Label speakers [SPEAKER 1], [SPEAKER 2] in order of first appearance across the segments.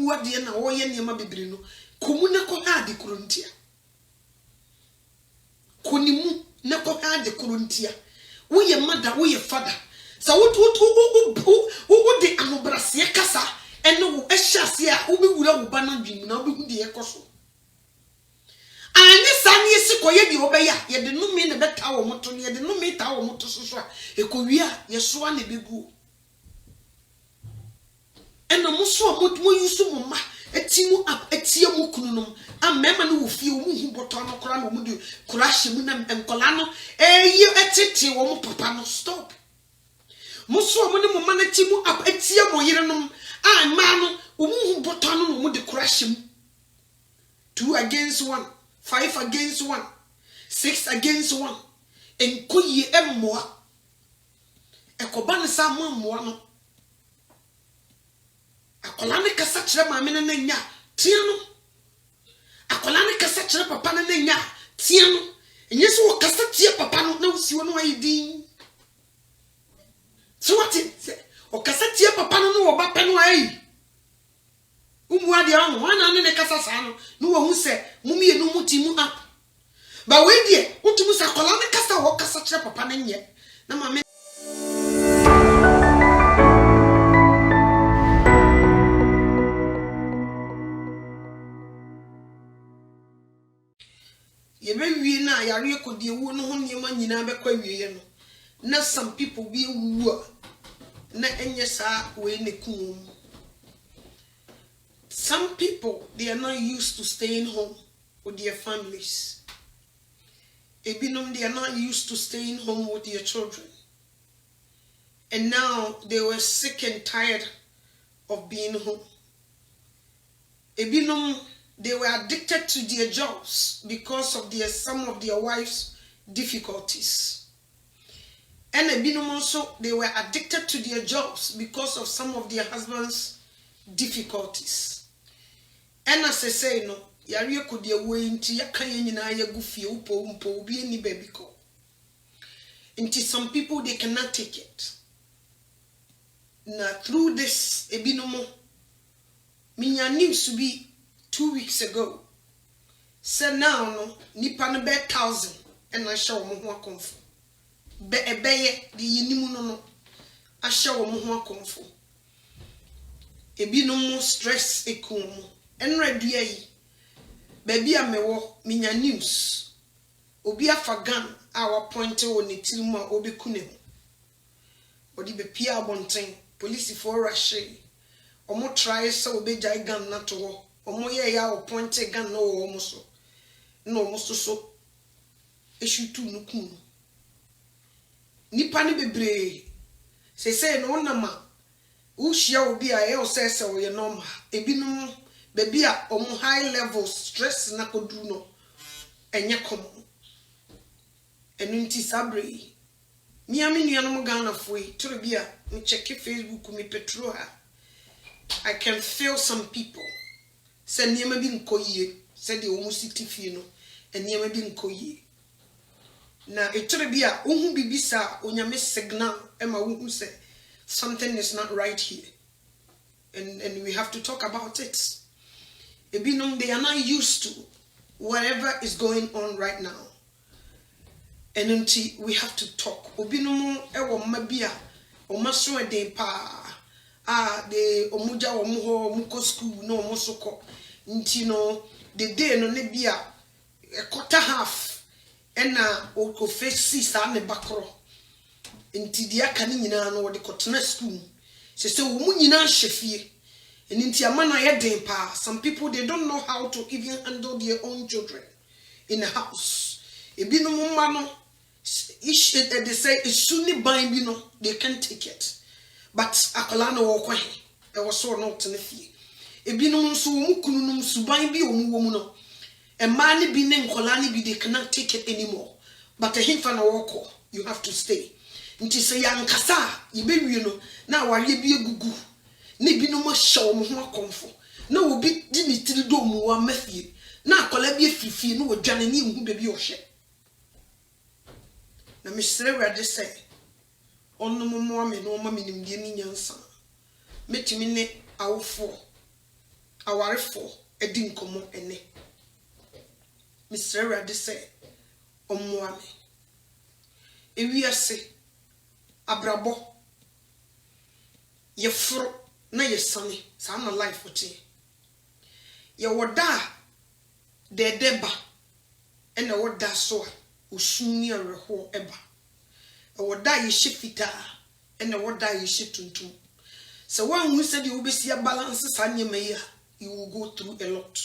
[SPEAKER 1] wu ade na wo ye niam bebre no komu ne ko ha de krontia konimu ne ko ha de krontia wo ye mada wo ye father sa wo de anobrase kasa ene wo ehyase a wo be wura wo ba na dwim na wo be hu de ekoso ani san yesi koye bi obeya ye de no me ne beta wo moto ne ye de no me ta wo moto so a ekowi a ye so a ne begu eno muso mo yusu mo ma etimu up etie mu kununum amema no wo fie wo hu boto no kora no mu de kora hye mu na enkola no eye etete wo mo papa no stop muso mo ne mo ma na timu up etie mo yerenom ma no wo hu boto no mu de kora hye mu 2 against 1 5 against 1 6 against 1 enkoyi emmoa ekoba ne sa mammoa no akola ne kasa kire maame ne nya tie no akola ne kasa kire papa ne nya tie no enye so wo kasa tie papa no na usi wo no ayidin so what o kasa tie papa no no wo ba pe no ayi umu ade anu wana ne kasa sa no wo hu se mumie no mutimu up ba we die utumu sa akola ne kasa wo kasa kire papa ne nye na maame wie na yare kodie wu no ho niema nyina be kwa wie no na some people be wu na enye sa we ne kum some people they are not used to staying home with their families ebinom they are not used to staying home with their children and now they were sick and tired of being home ebinom they were addicted to their jobs because of some of their wives' difficulties. And also, they were addicted to their jobs because of some of their husbands' difficulties. And as I say, no, yari could ya wait ya kayina ya goofy umpo be any baby call. Until some people they cannot take it. Now through this ebinomo, minya news to be 2 weeks ago. So now no nipa no be 1,000 and I show mo ho akonfo. Be ebeye di yinimu no I show mo ho akonfo. Ebi no mo stress ekum. Enradua yi. Baby amewo minya news. Obi afagan our point on ne tirimu a obeku ne ho. Odi be pia abonten police for rush. Omo try so obejai gun na to ho. Omo ye ya o point gun no omo so. No omo so eshutu nukum. Nipa ni bebre. Se no nama. Uhia obi a e o se o ye normal. Ebinom baby a omo high level stress na kodru no. Enye komo. Enu nti sabre. Mi nuanom Ghana foi. Toro bia me check Facebook me petro ha. I can feel some people. Say niema bi nkoyie. Say the omo city fie no. Niema bi nkoyie. Na etoro bia ohu bibisa onyame signal ema ohu say something is not right here. And we have to talk about it. Ebinom they are not used to whatever is going on right now. And until we have to talk. Obinom ewo mabia omaso eden pa. The omuja omuho omuko school no omosoko. Nti no the day no ne bia a quarter half ena o face sa ne bakro. Nti dia kan nyina no de kotena school. Se omu nyina hyefie. Nti amana ye den pa. Some people they don't know how to even handle their own children in the house. Ebinom ma no they say it's sunni bind you know they can't take it. But akola no wo kwa he e wo so no tene fie. Ebinom so mu kununum suban bi omu wo mu no. E ma ne bi ne nkola ne bi they cannot take it anymore. But himfa na wo ko you have to stay. Nti se yankasa ye bewie no na aware bi egugu. Ne bi no mo hyew mo ho akonfo. Na obi di ni tiri do mu wa mafie. Na akola bi afifie no wo dwane ne hu be bi o hye. Na Mr. Radi say, on no more me no mammy in the nyansa. Metimi ne awfo. awarefo edi nkomo ene Mr. Radi say omwame ewiase abrabo ye fro na ye sane sa na life otie ye woda de deba ena woda so a osuni areho eba e woda ye shifita ena woda ye shituntum so wan hu said you obesi balance sa nyema yi you will go through a lot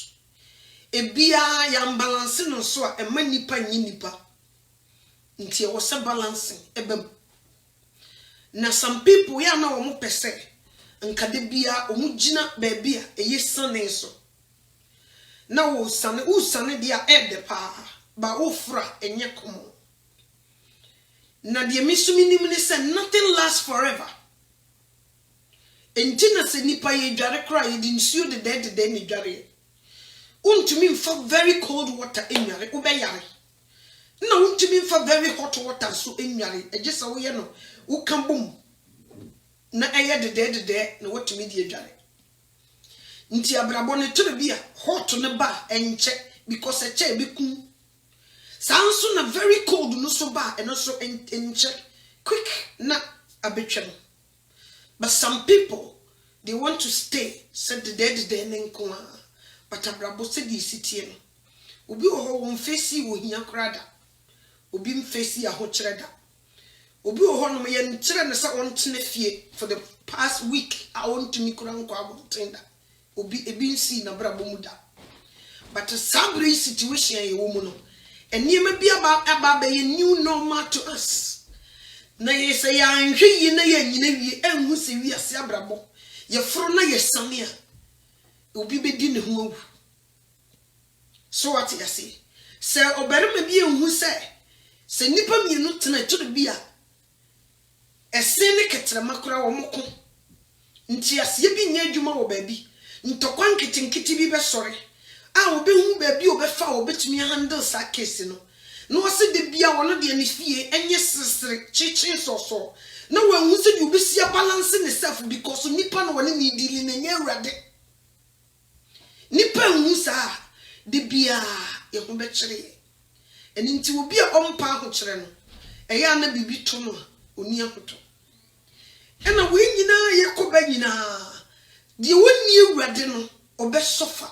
[SPEAKER 1] ebia ya balance no so a ema nipa nyi nipa nti e wo se balancing ebem na some people ya na wo mo pese nkade bia omu gina baabia eyesane so na wo sane dia ede pa ba ofra enye komo na de misumi nim ne say nothing lasts forever entina se nipa ye dware kra ye di nsuo de de ni dware untumi mfa very cold water enware wo be yare na untumi mfa very hot water so enware ejesa wo ye no wo kan bom na eye de na watumi di adware nti abrabo ne tore bia hot ne ba enche because eche beku sanso na very cold no so ba eno so enche quick na abetwem. But some people they want to stay said the dead nko but abrabo said di sitie no obi ho won face wo hia krada obi mfesi a ho kyereda obi ho no ye nkyere ne sa on tene fie for the past week I want to mikura nko abotenda obi ebi nsi na brabo mu da but sabri situation ye wo mu no eniema bi aba be new normal to us na ye say ya nhwe yi na ye nyina wie enhu se wi ase abrabo ye foro na ye sane a obi be di ne ho awu so what you say oberima bi enhu se nipa mienu tena tudo bia ese ne ketere makora wo moko nti ase bi nya adwuma wo baabi ntokwa nkitinkiti bi be sore a obehu baabi obefa obetumi handle sa case no no wase de bia wono de ani fie enye sesere chichi so na wanhu se de obesi balance ne self because nipa no wone ni dealing na nya awrade nipa hu sa de bia ye ho be kire eni nti obi a ompa ho kire no eya na bibi to no oni akoto ena we nyina ye koba nyina de woni awrade no obe sofa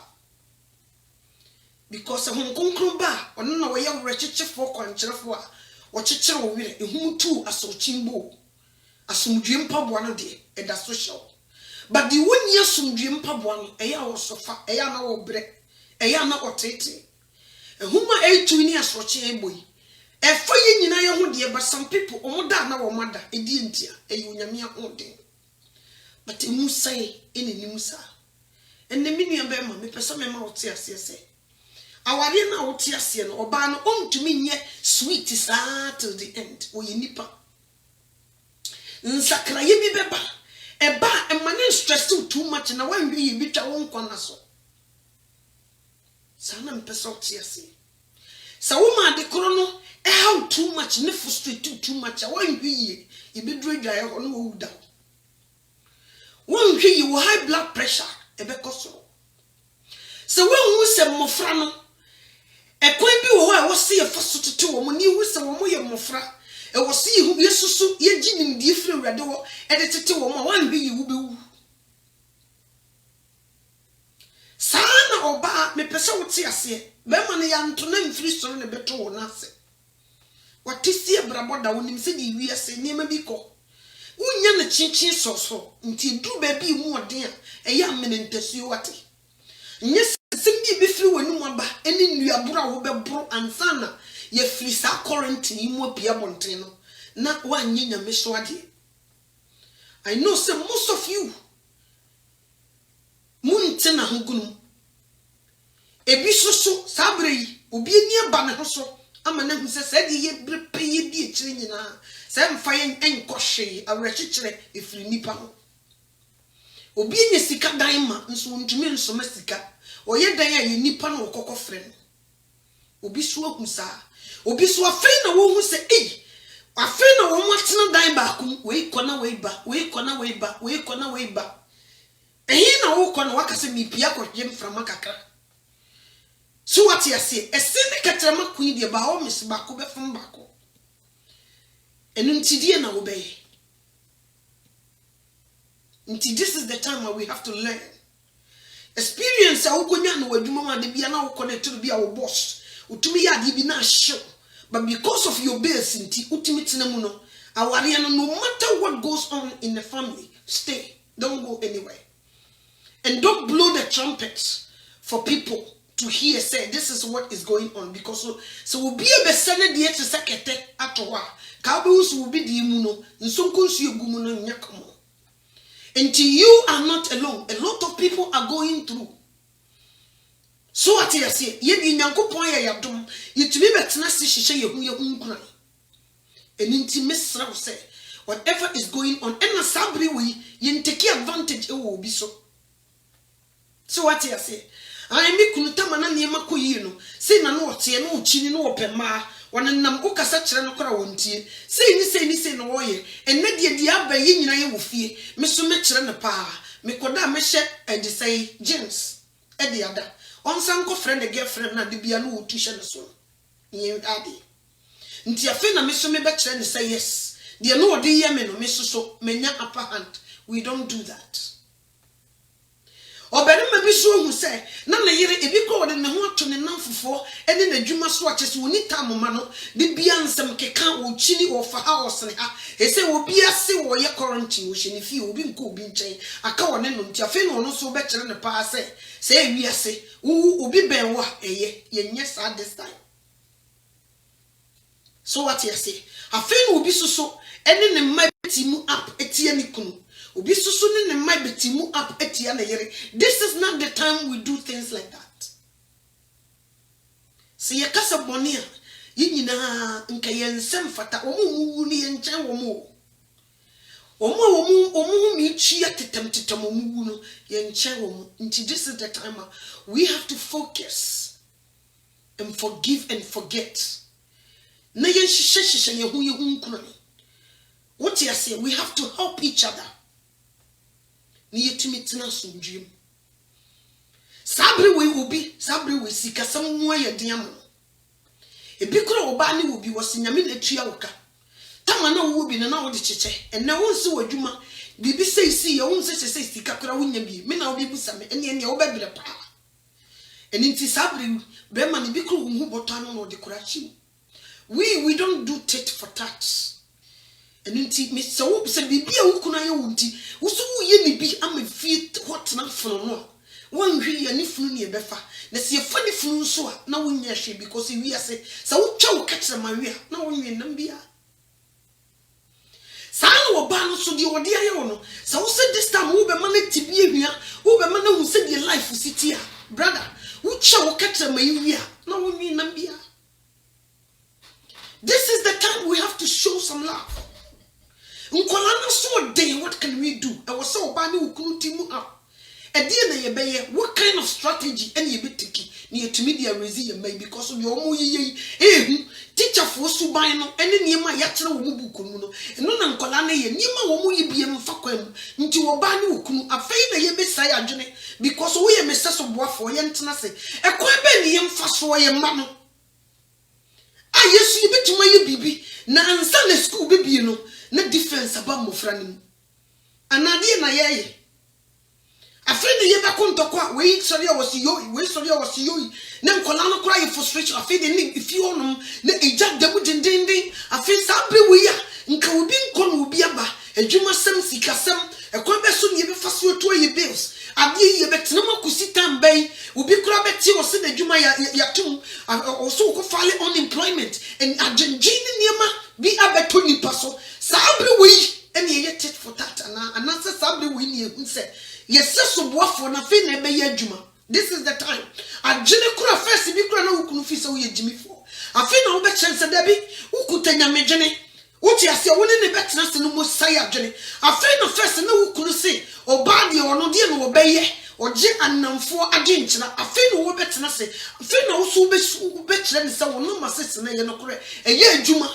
[SPEAKER 1] because hon konkron ba ono na we ye wrechichefo kwankyerefo a wo kyekere wo wire ehum tu asochimbo asumdwe mpaboa no de eda social but the woni asumdwe mpaboa no eya wo sofa eya na wo bre eya na otete ehuma etu ni asoche eboyi efa ye nyina ye ho de but some people omoda na wo mada edi ntia eyi onyame ahode but emu sai eneni musa enne minu be ma me pesa me ma wote ase awari na wote ase no oba no ontumi nye sweet saa till the end wo ye nipa nsakra ye bi beba eba emane stress too much na wanwi ye bitwa won kwana so sana mpesa wote ase sa wo ma de kro no how too much ne frustrate too much wanwi ye bedru adwaye ho no wo da wanwi ye wo high blood pressure ebe koso so wanwu se mofra no ekwan bi wo ho a wo se ye faso tete wo mo ni hu se wo mo ye mofra e wo se hu yesusu ye ginim die firi wrade wo e de tete wo mo wanwi ye wo be wu sana oba me pese wo te ase be ma ne ya nto na mfiri soro ne beto wo na ase watisi abraboda wonim se di wi ase niema bi ko unya na chinchin soso nti du ba bi mu oden a e ya mene ntasuo wate nye simbi bi firi wonu aba eni nuabura wo bebro ansana ye firi sa current ni mu apia bonten no na wanye nyame so ade I know say most of you munte na hugunu ebi soso sabre yi obi eni aba ne ho so ama na hu se sadi ye brepe ye di ekire nyina se mfa ye enkohwe awrechikire efiri nipa ho obi enye sika dan ma nso ntumi nso ma sika oye dan ya ye nipa no kokofre no obi so ahu sa obi so afei na wo hu se afei na wo matena dan ba ku we kona we ba we kona we ba we kona we ba ehi na wo kɔ na waka se mipia kɔ hwem frama kakra so what you say esene katrama queen de ba o miss ba ko be fam ba ko enu ntidie na wo be nti this is the time where we have to learn experience a wo konya na wadwuma ma de bia na wo connect to bia wo boss utumi ya de bi na show but because of your base nti utumi tena mu no aware no matter what goes on in the family stay, don't go anywhere, and don't blow the trumpets for people to hear say this is what is going on, because so will be a besene die to sekete atowa ka be usu will be di mu no nsonko nsu egumu no nyakamo. Until you are not alone, a lot of people are going through. So what you say, ye di nyankopon ya yadom, ye tumi betena se hihye ye hu nkran. Enti mesra wo say whatever is going on, and sabri we ye take advantage e wo obi so. So what you say, I me kunuta mana niema koyi no, say na no ote no ochini no opema, wananam ukasa kire no kora wontie. Say no woye, enne de de aba ye nyina ye wo fie. Me so me kire no pa, me koda me hye e de say James e de ada. Onsan ko friend the girlfriend na de bia no wotu hye no so. Ye ade. Nti afi na me so me be kire ne say yes. De no ode ye me no me so menya upper hand. We don't do that. Obenema bi so hu se na na yire ebi ko wode ne ho ato ne namfofo ene na dwuma so akese woni tamoma no de bia nsem keka wo chini wo fa house ne ha ese wo bia se wo ye quarantine wo hye fi obi nko obi nchen aka wone no ntia fe no no so be kire ne pa se wi ase wo obi ben wo eye ye nye sa this time. So what you say afi no obi so ene ne mati mu up etie ni kunu. This is not the time we do things like that. See ya kasa bonia yinyina nka yensem fata omu ni yenchen omu mi chia tetem omu no yenchen omu. This is the time we have to focus and forgive and forget. Na yenshishe yehu nkuna. What you say, we have to help each other. Ni yetumi tena sumdwem sabre we obi sabre we sika samu ayediam ebi kura oba ne obi wosinyame na tua woka tama na wo bi na wo de cheche enne wo nsi wadwuma bibi sei ye wo nsi sika kura wonya bi me na obi busa me enne wo babire pa eni nti sabre be ma ne bi kura wo hu botano no de kura chi we don't do tit for tat. And inti me so se bibia wo kuna ye wonti wo so wo ye ni bi am fi hot na funu no wan hwi ye ni funu ne befa na se fa ni funu so a na wonya hwe because wi ase sa wo twa wo katre ma wi a na wonwe nam bia sa na wo ba no so de wo de aye wo no sa wo se this time wo be ma na tibie hwia wo be ma na hu se de life city a brother wo twa wo katre ma wi a na wonwe nam bia. This is the time we have to show some love. What can we do? I was so bad you up. What kind of strategy any bit tiki near to media resume may because of your teacher for subino any near my yatra mubukuno and non uncolane nima womu yibiem faquem into a banu kunu a fade ye messiah journey because we are messers of war for yentanase a quaben yem fast for your mamma. Ah, yes, you bet my baby. Na answer school baby, no difference about my friend. Anadia na ye. A friend ye back on to wait, sorry, I was you. Then Colano cry frustration. I feel the name if you own them, let a jack the wooden ding. I feel something we are. Nkawubin kon will be a bar. A Juma Sam Sikasam, a conversion ye be fast your 2 bills. Adi ye bet no kusita bay will be crabbetti or send a Juma yatum also go file unemployment and Argentina Niama be a betoni paso. Sabri we and ye tit for that and answer Sabri we near who said, yes, so what for nothing a bay Juma. This is the time. A Jenna first be crano who couldn't feel ye Jimmy for. I feel no better chance Debbie who could tell ya me what you say, one in the better no more say Jenny. I feel no first no who could say, or body or no dear no obey or Jim and none for a jinch. I feel no better say, I feel no so better than someone no my sister, no correct. A year Juma.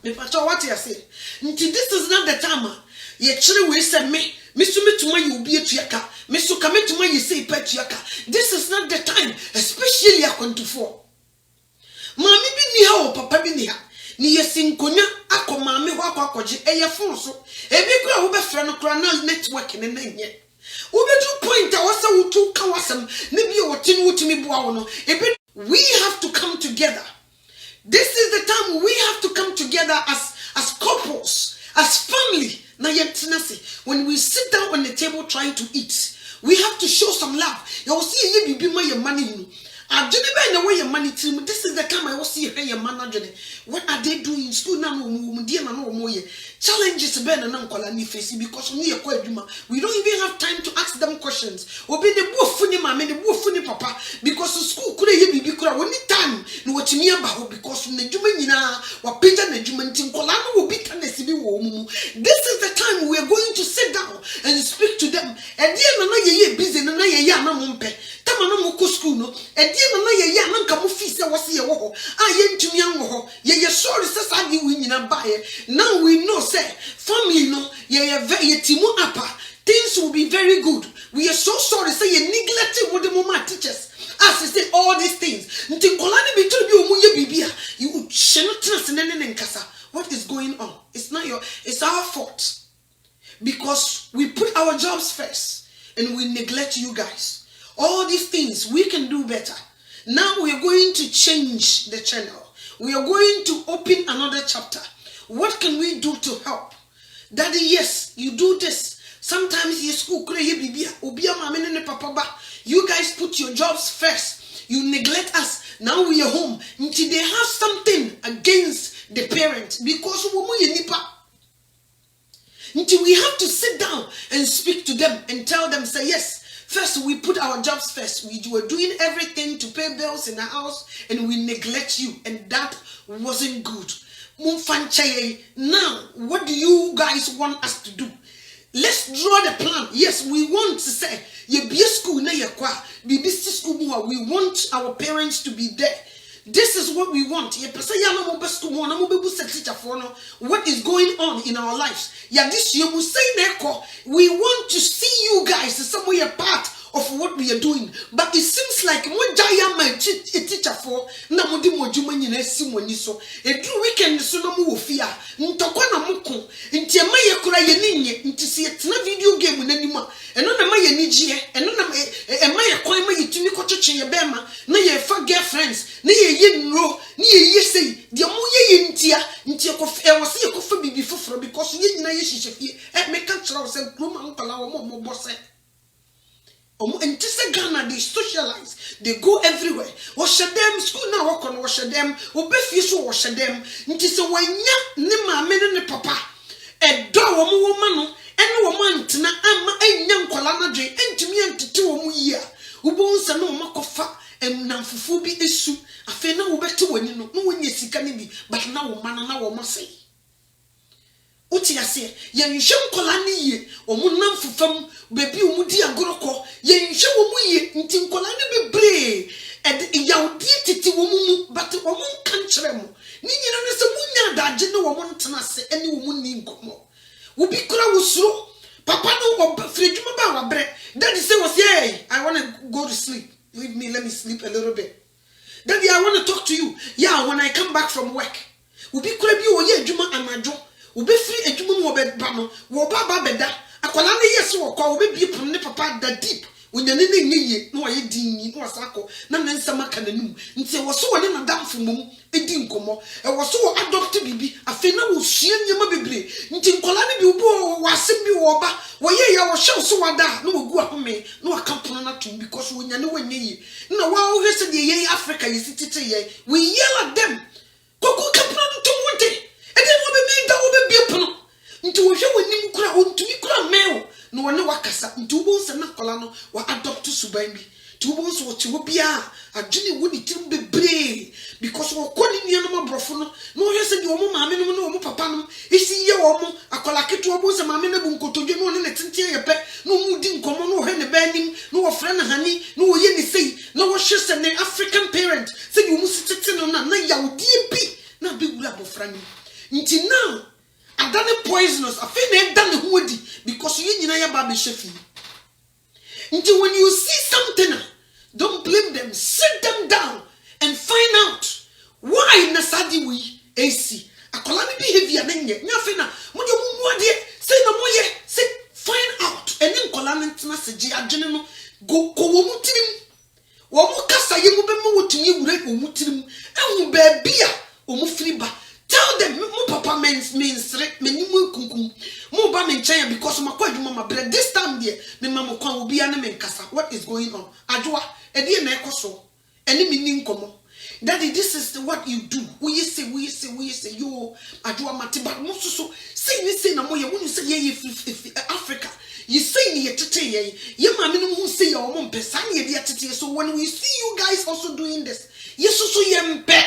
[SPEAKER 1] What you say? This is not the time. Ye children will send me. Misu metuma you be tuaka. Misu kametuma you say petuaka. This is not the time, especially a Mami bi ni ha o papa bi ni ha. Ni yesinkonya akọ mami ho akọ akọje eye phone so. Ebi kura wo be fra no kura na network ne na nye. Wo be do point a wasa wo tu ka wasam ne bi o tin wo timi bua wo no. Ebi we have to come together. This is the time we have to come together as couples, as family. Na yentinase when we sit down on the table trying to eat, we have to show some love. You will see ye bibi ma your money. Your money team. This is the time I will see your manager. What are they doing in school now? Challenges Ben and Uncle and face because we don't even have time to ask them questions. Obey the wolf funny mamma, the wolf funny papa, because the school could be only time no what you about because the Jumina or Peter and Jumentin Colano will be this is the time we are going to sit down and speak to them. And dear busy and I mumpe. Tamana school no and dear na nka mo fise wose ye wo ho aye ntumi anwo ho ye sorry say sadi we nyina bae. Now we know say family no ye timu apa things will be very good. We are so sorry say ye neglecting what the mama teachers as they say all these things nti nkolani bi to bi omu ye bibia you shenotrans nene nkasa. What is going on? It's not it's our fault because we put our jobs first and we neglect you guys. All these things we can do better. Now we are going to change the channel. We are going to open another chapter. What can we do to help? Daddy, yes, you do this. Sometimes you school you guys put your jobs first. You neglect us. Now we are home. Until they have something against the parents because until we have to sit down and speak to them and tell them, say yes. First, we put our jobs first. We were doing everything to pay bills in the house and we neglect you. And that wasn't good. Now, what do you guys want us to do? Let's draw the plan. Yes, we want to say, school, we want our parents to be there. This is what we want. What is going on in our lives? We want to see you guys somewhere part of what we are doing. But it seems like a teacher for Namudi Mojuman so a true weekend so no more fear. Ntokwana muko. Intiamaya kura yeninye. Intisi a video game with anymore. And on a maya nijie. And on a maya kwama yitimi kochoche yebema. Na ye fa girlfriends. Ni ye ro. Ni ye say. Dia mu ye intia. Intia kof. I was here kof bibi fufro because ye na ye shifie. Me can't tell us and Gruma Uncle mo bosse. And just Ghana, they socialize, they go everywhere. Wash them, school now work on wash them, or befish wash them. It is a way, Nima, men and papa. A door woman, and woman, Tina, Amma, and young Colana J, and to me and to 2 year. Who bones and no makofa, and Namfubi issue. I feel no better when you know, no one is can but now man and now must say. Uti ase ye nhwe nkola ne ye omunam fufam bebi omudi agoroko ye nhwe wo mu ye nti nkola ne bebre yawdi titi wo mu but omun kan kire mo ni nyina ne se munya daje ne wo mon tena se ene wo mu ni nkomo wo bi kura wo suro papa no fridjuma ba wa bre daddy say was hey I want to go to sleep, leave me, let me sleep a little bit. Daddy, I want to talk to you. Yeah, when I come back from work wo bi kura bi wo ye adwuma anajo Ube free a jumu bano, wobaba beda, a colani yes or call be from the papa that deep. When you're in ye, no, I didn't know a sacco, none and some canonu. And say was so in a damn for moon, a dinkomo, I was so adopted baby, a fina will see your mabibri. Until Colani Bubo was semi woba, why ye our show so ada, no go up me, no accompaniment because when you know when ye. No, wow, listen, ye Africa is it, we yell at them. Coco Capron to Monte. And then what be made that will be a into a show when you crowd to me crowd mail. No one wakasa, 2 bones and Nacolano were adopt to Subambi. 2 bones what you will be a Jenny would it be brave because we're calling the animal brofono. No, yes, and your mamma, no papa. Is he your woman? A colacate to a boss and mamma bunko to you on a tintia pet. No mooding common, no hen banding, no friend honey, no yenny say, no washes and an African parent. Say you must sit on a night, dear be not big lap of friend. Until now, adane poisonous afi na dane hoodi because you nyina ya ba be shefi. Until when you see something, don't blame them. Sit them down and find out why nasadi we AC. Akolani behavior nenye. Nyafina munye mumwade say na moye say find out. And then kolani ntina seji adwene no go wo mutirim. Wo mo kasa ye mo be mo wotumi wure wo mutirim. Ehu baabi a wo mo firi ba. Tell them mo papa mensre menimu kunkum. Mo ba me nchen because my kwadwuma ma bread this time there me mama kwan obi ane me nkasa. What is going on? Adwoa e de na ekoso. Eni me ni nkomo. Daddy, this is what you do. We say, yo, Adwoa mate, but most so say na moye when you say ye Africa. You say ni tete ye mama no who say your mom person ye de tete. So when we see you guys also doing this, yes so ye mpe.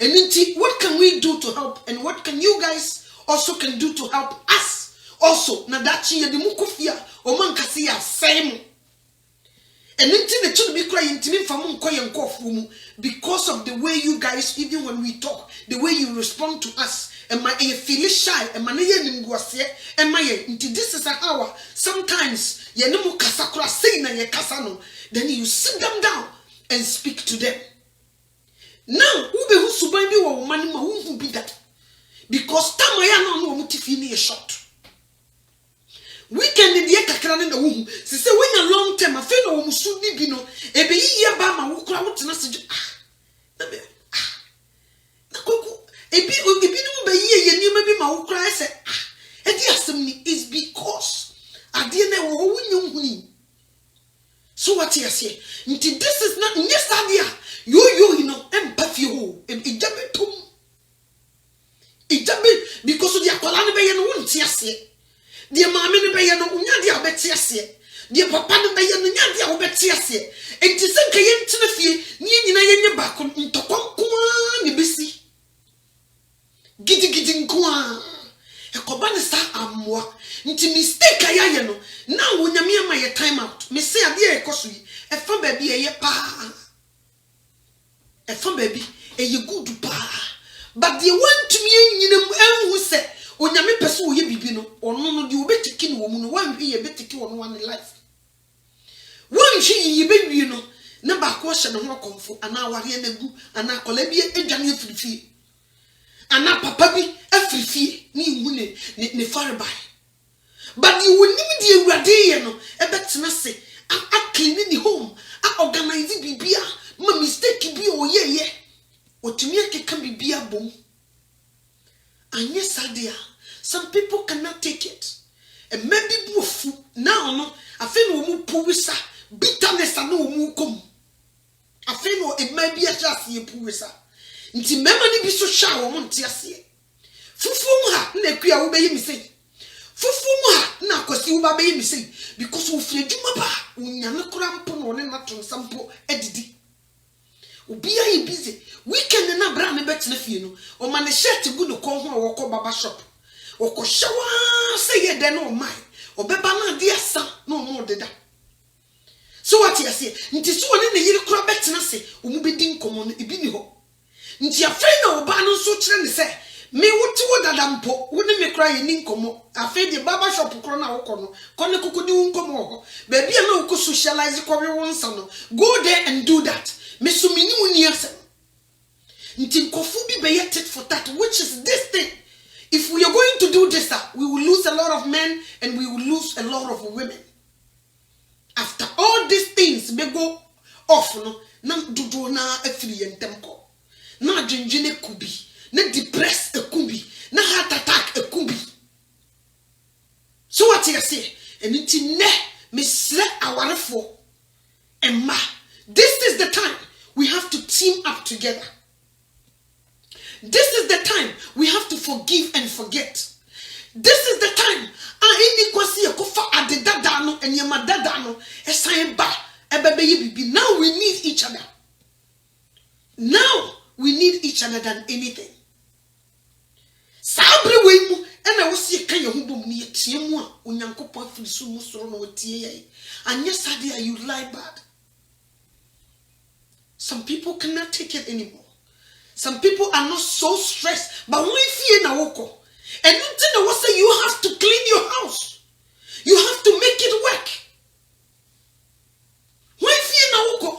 [SPEAKER 1] And indeed, what can we do to help? And what can you guys also can do to help us? Also, na dachi ye de mukufia o man kasi ya same. And indeed, the children be crying to me from because of the way you guys, even when we talk, the way you respond to us. And my feel shy, and my and my this is an hour. Sometimes ye no kasakura say na ye kasano. Then you sit them down and speak to them. Now, who be who subabi wa money ma who be that? Because tamaya no mutifini a shot. Weekend in the kakra na womb. Se say when a long term afi na wo musudi bi no e be yiye ba ma wo kura wo tena se na be na koku e bi no be yiye ye niam bi ma wo kura se e di asem ni is because ade na wo wunyu huni. So what you say? Nti this is not nyesadia you know empathy ho e jabe tum e jabe because of the akwala ne be ye no wonti ase. Dear mammy no be no unya beti ase. Dear papa no be no nya dia obeti ase. Enti se nka ye ntene fie ni nyina ye nye ba ko ntokwankoa ne besi. Gidi nkoa. E koba ne sa amwa. Nti mistake ayaye no na wonyame ama ye time out. Me say ade e koso yi. E fa ba bi ye pa. E fa ba bi e ye good pa. But the one to me nyina mu enhu se onyame pese wo ye bibi no ono no de obetiki no wo mu no wan hwe ye betiki wo no wan life wan hwe ye bewie no na ba ko hye no ho konfo ana aware na gu ana kola bi edwane afirifie ana papa bi afirifie ni hu ne farbai but you will nim de awurade ye no ebetena se a clean the home a organize bibia ma mistake bi o ye otumi akeka bibia bom. And yes, idea. Some people cannot take it. And maybe bufu now no. I feel no mu puwisa bitterness and no mu come. I feel no it may be a just ye puwisa. Nti mema ni biso sha wo monte ase. Fufu ha na kua wo be yemi sei. Fufu ha na kwasi wo ba be yemi sei because wo fie dwuma ba unya ne kura mpo no ne na ton sampo edidi. Obi ayi busy weekend na bra me betena fie no o ma ne shirt gu no kon ho wo ko baba shop wo ko shawa say ye de no mai obeba na de asa no mo deda. So what you say nti so woni ne yiri kura betena se o mu bedi nkomo no ebi ni ho nti afei na oba no so kire ne se me wuti wo dada mpo woni me kura ye ni nkomo afei de baba shop kura na wo ko no ko ne kokodi wo nkomo ho ba bia na wo ko socialize ko we won sa no go there and do that. Mesumini uniase. Nti kofu bi be yet for that, which is this thing. If we are going to do this, we will lose a lot of men and we will lose a lot of women. After all these things may go off, no, na dudu na afiri entemko. Na jinjine kubi, na depress a kubi, na heart attack a kubi. So what you say? And nti ne misle awarefo emma. This is the time we have to team up together. This is the time we have to forgive and forget. This is the time now we need each other. Now we need each other than anything. Sabri we mu ena wo sie kan yehubom ne yetie mu a onyankopon firisu mu soro no tie ye. Anya sade you lie bad. Some people cannot take it anymore. Some people are not so stressed. But when fear na woko, And you say you have to clean your house. You have to make it work. When you now go,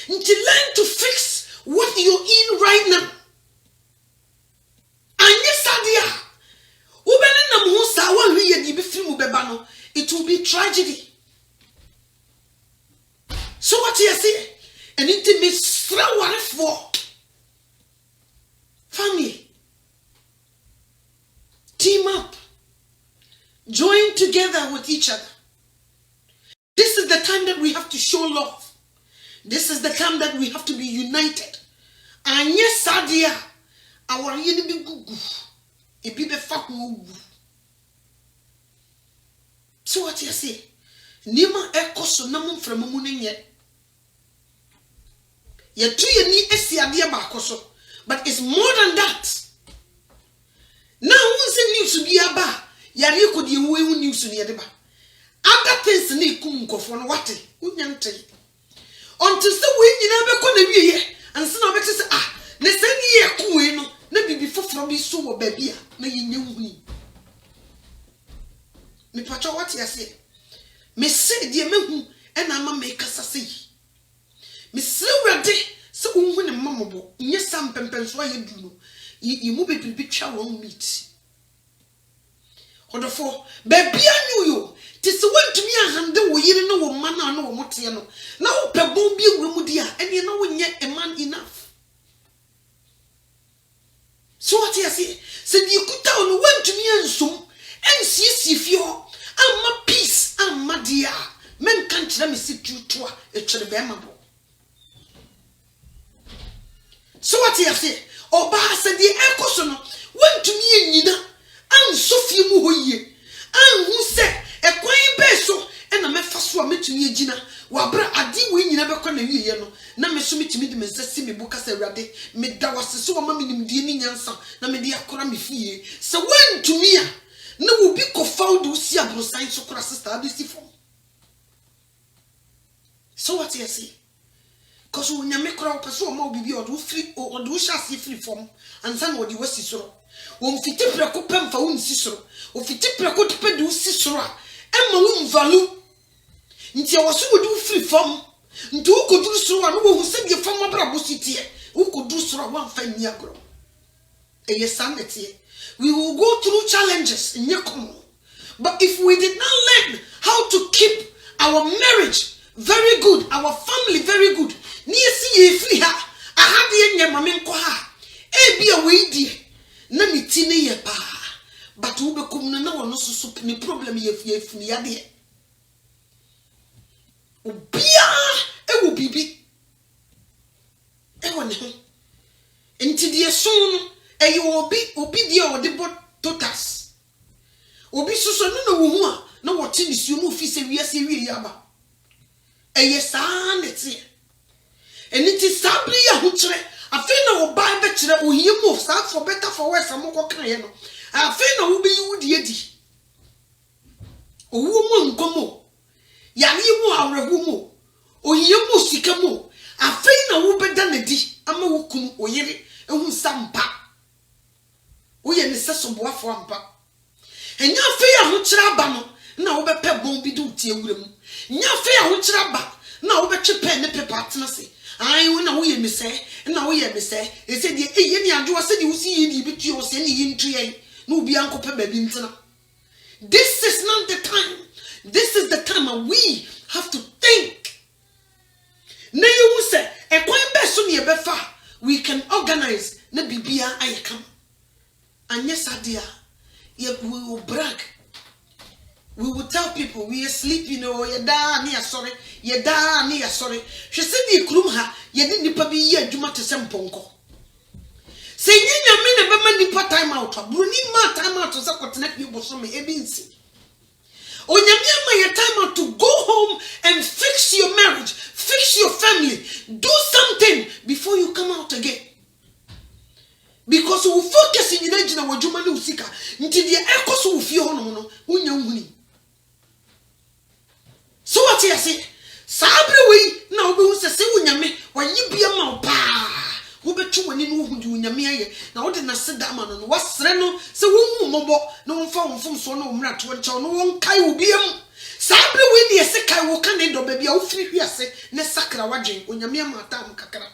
[SPEAKER 1] you learn to fix what you're in right now. And yes, Adia, it will be tragedy. So what you say? And it means for family. Team up. Join together with each other. This is the time that we have to show love. This is the time that we have to be united. And yes, Adia, our enemy gugu. It be the fuck move. So what you say? Nima ekoso namun from muninye. Ye tu ye ni esi adia bakoso. But it's more than that. Now who's the news to be aba? Yari could you wear news to the adeba. Other things need kum kofon wate. Unyante. Until the way you never gonna be here. And so now say ah, ne send ye kueno. Nebi before from be so baby. Na ye knew me pacho what you say. Me say dear me and I'm a make us a see. Me so ready. So when a mamabo, yes, some pimpers, why you do you move it to be chow on meat. Or the four, baby, I knew you. Tis one to me, I handle we didn't know what man I know what you know. Now, per bombi remudia, and you know when yet a man enough. So what you say? Said you could down went to me and some, and see if you're my peace, I'm my dear. Men can't let me sit you to a cherubimable. So what you say? Oba said the Ecosono went to me in Nina and Sophie Muhoye and who said a quain beso and a mefaswa met to me Gina wabra adi win never con a yeno na me sumit to me the Messissippi Bocas Rade made that was the so mammy Dini Yansa na me dia corami fee so went to me no will be co-found to see a blue sign so cross established form. So what you say? Because when you make crowd, so more be or do free or do shall see free form, and some what you was so. When fitty precopen for un sister, or fitty precope do sister, and my own value. Until I was so do free form, into who could do so, and who said your former bravo city, who could do so one fine year grow. A yes, sanity. We will go through challenges in your common. But if we did not learn how to keep our marriage very good, our family very good, near see ye free ha, I have the young mamma ko ha, be away dear, Nami tine ye pa, but who become no one so any problem ye from the idea. Bia, will be. Ewan, into the soon, you will be dear or the bot totas. Obi so no what is you move, we are serious yaba. Yes, and it is sadly a hutre. I feel no buy better or you move start for better for worse. I'm more clear. I feel no be you, deity. O woman como Yalimu our womo or you musicamo. I feel no better than a di. I'm a wokum or yeri and who some pa. We are necessary for one pa. And your fear hutre bano now be peb won't be do tea with him. Nya fe a traba na wo betwe pen ne paper tena se ai wo na wo ye me se na wo ye me se e se de e ye ni adwo se de wo si ye ni bitu o se ni ye ntue na obi ankope ba bi ntena. This is not the time. This is the time we have to think. Na you say e kwan be so ne be fa we can organize na bibia ayekam. Anya sadia we will brag. We will tell people we are sleeping or you da near sorry, you da near sorry. She said the krumha, you didn't be ye juma to some ponko. Say you mean a nipa time out, Bruni ma time out to support neck you bosom ebinsi. Or you your time out to go home and fix your marriage, fix your family, do something before you come out again. Because we focus in the engine of Jumani Usika until the echoes will feel no unyamuni. So what you say? Sabri we now be say unyame when you be a mouth pa. Who be betwe wani no hu di onyame aye na wo de na seda ma no wasre no se wo hu mobo na wo mfa wo mfom so no mra to nche no won kai obiam sabre we ne se kai wo kan do ba bia wo firi hwiase ne sakra wadwen onyame amata am kakra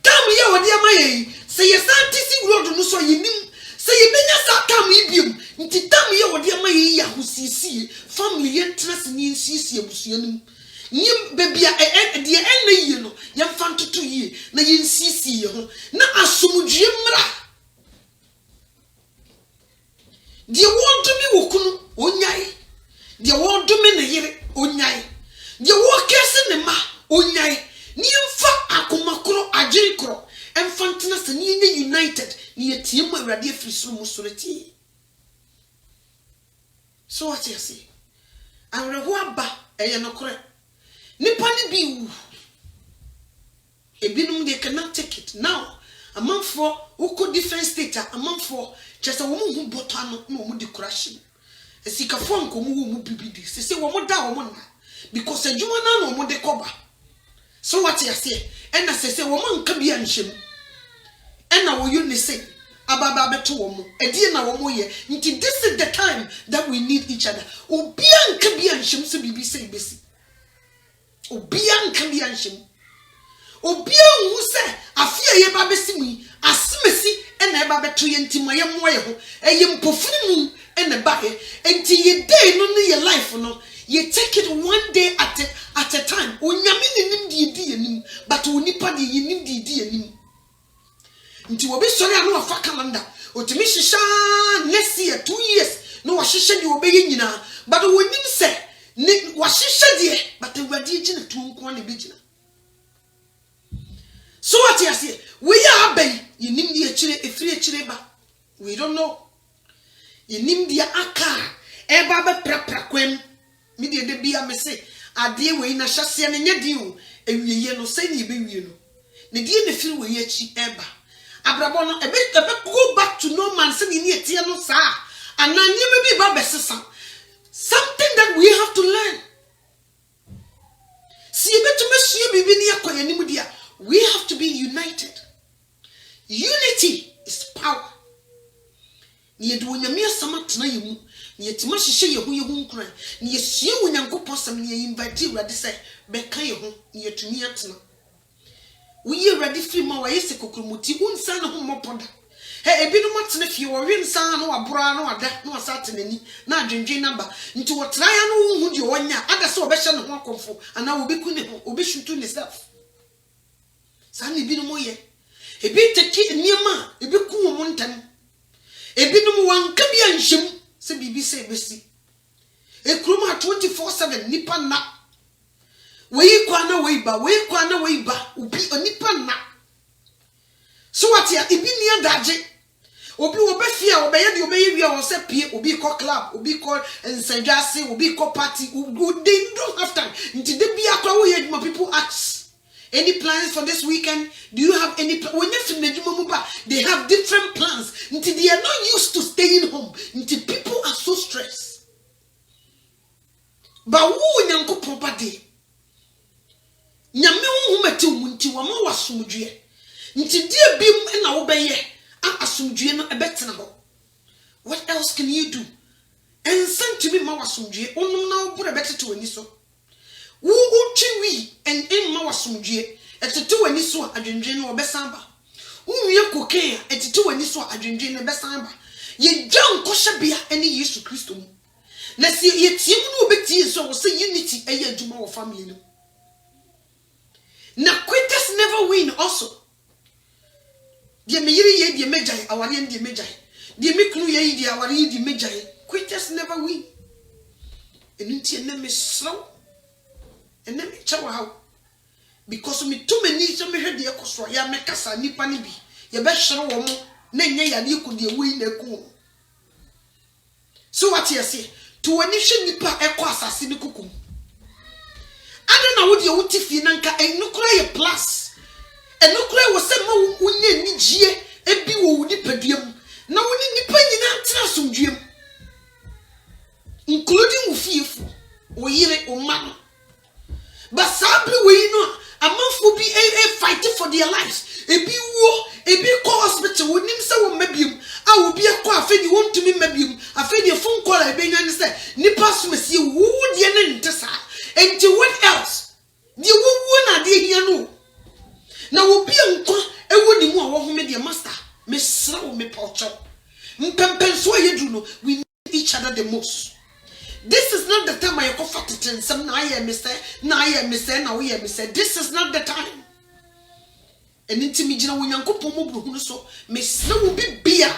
[SPEAKER 1] tam ye wodi amaye se ye santisi road no so yinim se ye benya sa tam ibiam nti tam ye wodi amaye ya husisi family entrance ni nsisi abusuanum nyim bebia de en na yie no ye mfa ntoto yie na ye nsisi ye ho na asomdwe mra de wonto mi wokunu onyai de wonto me ne yire onyai de wo kese ne ma onyai ni mfa akomakro agirikro emfa ntena se ni nye united ni yetie mu awrade afiri soro mu soreti so what you say awreho aba eye no kore nipa ni bi wu ebinum they cannot take it now amanfo uko different state amanfo chese wo mu hu botano na wo mu di crash esikafo nkomu wo mu bibidi sese wo mu da wo mu na because adwuma na no mu de koba so what you say and sese wo mu nka bia nhyem ena wo you ne say ababa beto wo mu edie na wo mu ye nti this is the time that we need each other obia nka bia nhyem se bibi say besi obia nka bia nhyem obia hu se afia ye ba besi mu asemesi ena e ba beto ye nti moye moye ho eye mpofunu mu ena ba ye nti ye day no ne ye life no you take it one day at a time onyame nim di enim but onipa di nim di enim nti wo be sori anu afa calendar otimi hihya next year 2 years no wa hihye di obeye nyina but wonim se ni wa hihye die but awadi gina tu nko na be gina so what you say we are bay nim di akire efiri akire ba we don't know nim di aka e ba be prapra kwem mi de bia me se ade we na hyase ne nyadi o ewieye no se ni be wie no ne die ne firi we achi eba abrabo no ebe go back to no man se ni etie no sa ananye me bi ba besesa something that we have to learn si betu me hie bibi ni akoya ni mu dia we have to be united. Unity is power. Ni edu onyame asama tena yemu ni etima hihye yehu nkran ni esue onyankopon sam ni invite urade say beka yehu ni etumi atena wo ye urade free ma wa yese kokrumuti unsa na ho mopoda he ebi no matena fie wo wi nsa na wabora na wada na wasate nani na adwendwen namba nti wo tra ya no hu de wonya ada se obehye ne ho akomfo ana wo beku ne ho obehuntu ne self sani bi no moye ebi teki niema ebi ku wo ntan ebi no wanka bia nhyem se bibi se besi ekroma 24/7 nipa na wei kwa na wei ba obi onipa na so what ya ebi ni adaje obi obefia obeye de obeye wi o se pie obi ko club obi ko nsajase obi ko party they don't have time nti de bia kwa wo ye people ask any plans for this weekend? Do you have any when you finish they have different plans until they are not used to staying home until people are so stressed but who nyanko property nyame hu mati munti wa ma wasomdwe until dia bim na wo beye asomdwe no ebetena ho. What else can you do? And send to me ma wasomdwe onum na wo bura betete wani so wo utwi and in ma wasomdwe etetu wani so adwendwen no obesamba unwie koken etetu wani so adwendwen no obesamba ye dwan kohyebia ene Yesu Kristo mu na se ye tie mu no obeti so wo se unity eye adwuma wo family no na quitters never win also die me yiri ye die mejai aware die mejai die me kunu ye die aware die mejai quitters never win enunti ene me slow and then me chawa how because me too many so me hwede ekoso ya me kasa nipa ni bi ye be hwere wo mo na nya ya ne ku de wi na ku so what you say to wani hwe nipa ekọ asase ni kukum ada na wo de wo tifi na nka enukura ye plus enukura wo se ma wonye ni gie ebi wo wo nipaduam na woni nipa nyina tena somdwem including wo fiefo wo yire wo ma no but sabri we no amanfo bi fight for their lives ebi wo ebi call hospital wonim se wo mabium a obi akọ afedi wontumi mabium afedi phone call ebenya ne se nipa somesi wo de ne ntesa enti what else di wo na de hia no na obi enko ewo ni mu a wo home de master me sra wo me pocho mpempenso ayedu no we need each other the most. This is not the time I go for it. Some na I say, now we say. This is not the time. And intimidate na wonyankopo mo bru so. Mesre wo bibia.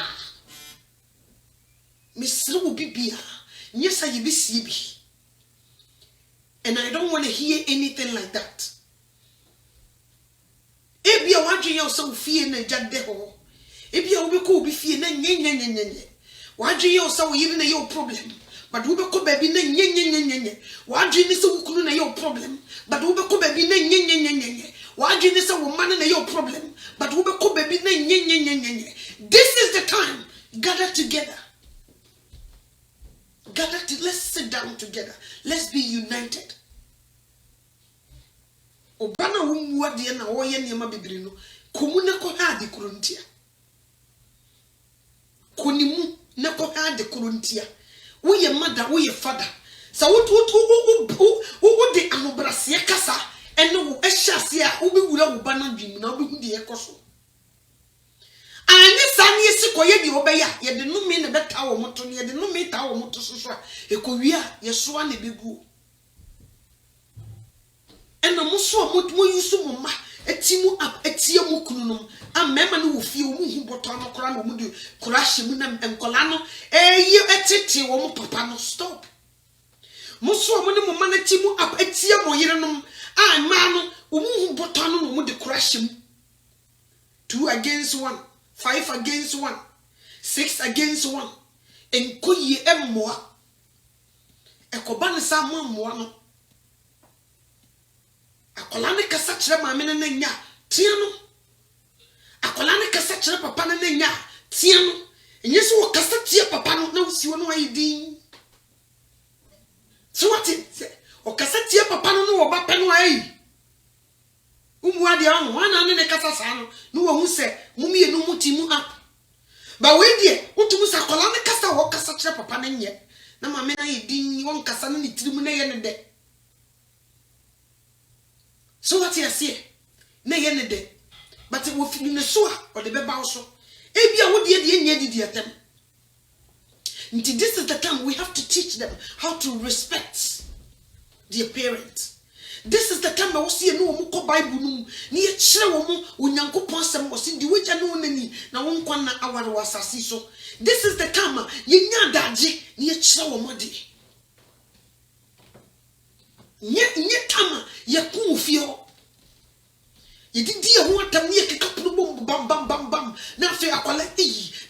[SPEAKER 1] Mesre wo bibia. Nyesa ye bi sie bi. And I don't want to hear anything like that. Ebia wadwe ye so fie na jade ho. Ebia wo be ko obi fie na nyenyenyenyenye. Wadwe ye so yiri na your problem. But we be ko baby na nyenyenyenyenye. Wadwe ni se wukunu na your problem. But we be ko baby na nyenyenyenyenye. Wadwe ni se woman na your problem. But we be ko baby na nyenyenyenyenye. This is the time. Gather together. Let's sit down together. Let's be united. Obana wumwa de na wo ye niam bibiri no. Komu na ko ha de kuruntia. Konimu na ko ha de kuruntia. We ye mother, we ye father. So what the anobrasia kasa and no eshasia ubi wura ubana dream na ubi the ekoso. Anye san ye sikoye di obeya ye de no me ne beta wo moto ye de no me ta wo moto so ekowia ye so na begu. Eno mo so mo yusu mo ma etimu up etie mu kununum amema no wo fie wo hu boto no kora no mu de kora hye mu na enkola no ye etete wo mo papa no stop mo so mo ne mo ma na timu up etie mo yerenom ma no wo hu boto no mu de kora hye mu 2 against 1 5 against 1 6 against 1 enkoyi emmoa ekoba ne sa mo ammoa no akola ne kasa kire maame ne nya tie no akola ne kasa kire papa ne nya tie no enye so wo kasa tie papa no na usi wo no ayidin so what it o kasa tie papa no no wo ba pe no ayi umu ade anu ana ne kasa sa no wo hu se mumie no mutimu up ba we die utumu sa akola ne kasa wo kasa kire papa ne nye na maame na ayidin won kasa no ni tirimu na ye ne de. So what you say? Na ye ne de. But wo fi ne so a o de beba wo so. Ebia wo de nye didi atem. Nti this is the time we have to teach them how to respect their parents. This is the time we see no wo ko Bible no ni ye kire wo mo onyankopon asem wo si di wagya no nani na wo nkwa na aware wasasi so. This is the time ye nya daje ni ye kire wo mo de. Nye tama ye kunfio ye didi ye ho atam ne ye kekapno bam bam na fe akwala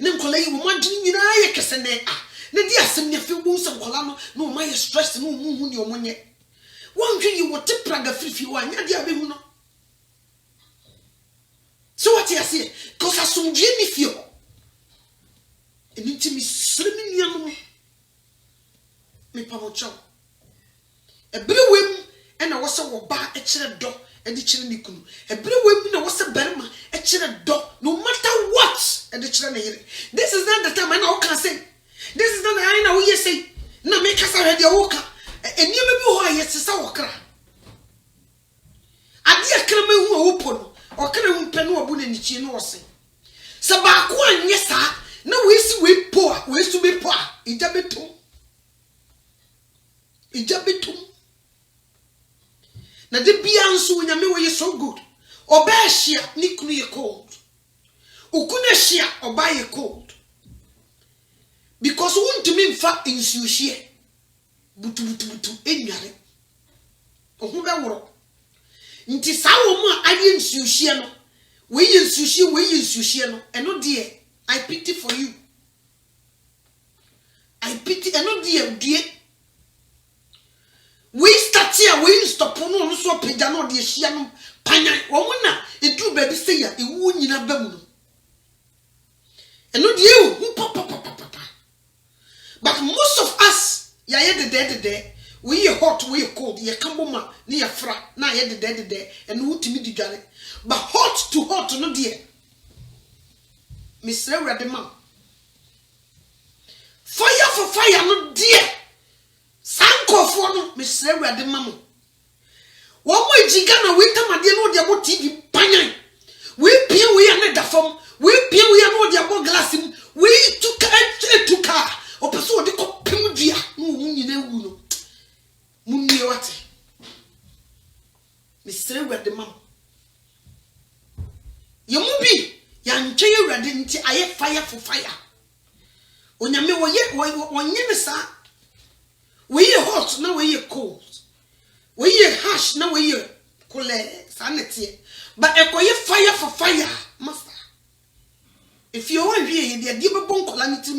[SPEAKER 1] ne nkola yi wo madwini nyina ye kesene na di asem ne fe wo nsem kola no ma ye stress no hu ne omonye wonhwe yi wo te praga fifi wa nya di abehu no. So what you say cause asumdwe ni fio eni timi sremi nuanu me pamocho ebrewem ena wo se wo ba e kire do e di kire ni kunu ebrewem na wo se berma e kire do no matter what e di kire na yire. This is not the time I know can say. This is not the I know we say na make us ready wo ka eni me bi ho ayesesa wo kra ade akra me hu wo po no o kra hu pe no obu na ni chi no wo se se ba ko anye sa na we si we po a we su be po a ijabetum na de bia nso nyame wo ye so good oba hia ni kunu ye cold ukuna hia oba ye cold because won to me mfa insu hie butu enware ohu be woro nti sa wo mu aye insu hie no we ye insu hie no eno de I pity for you. I pity eno de we start here we stop no so pagya no de hia no panyan wo na edu ba bi say ya ewu nyina ba mu no eno de ewu papa. But most of us ya ye de we hot, we cold, ye kamboma, ni ya fra, na ye de, and utimi di dware. But hot to hot, no dear. Miss Radema. Fire for fire, no dear. Sanko for no, Miss Radema. One way Gigana, wait a dear no dear TV, Panyan. We pay we are not from, we pay we are not dear glassing, we took car, or pursue the copimudia, no. Mummy what? Mr. Radema. You mubi, yan jay radinti, I have fire for fire. When you may one year, we hot, now we cold. We harsh, now we cool sanity. But a quiet fire for fire, master. If you want here, the dear bone calamity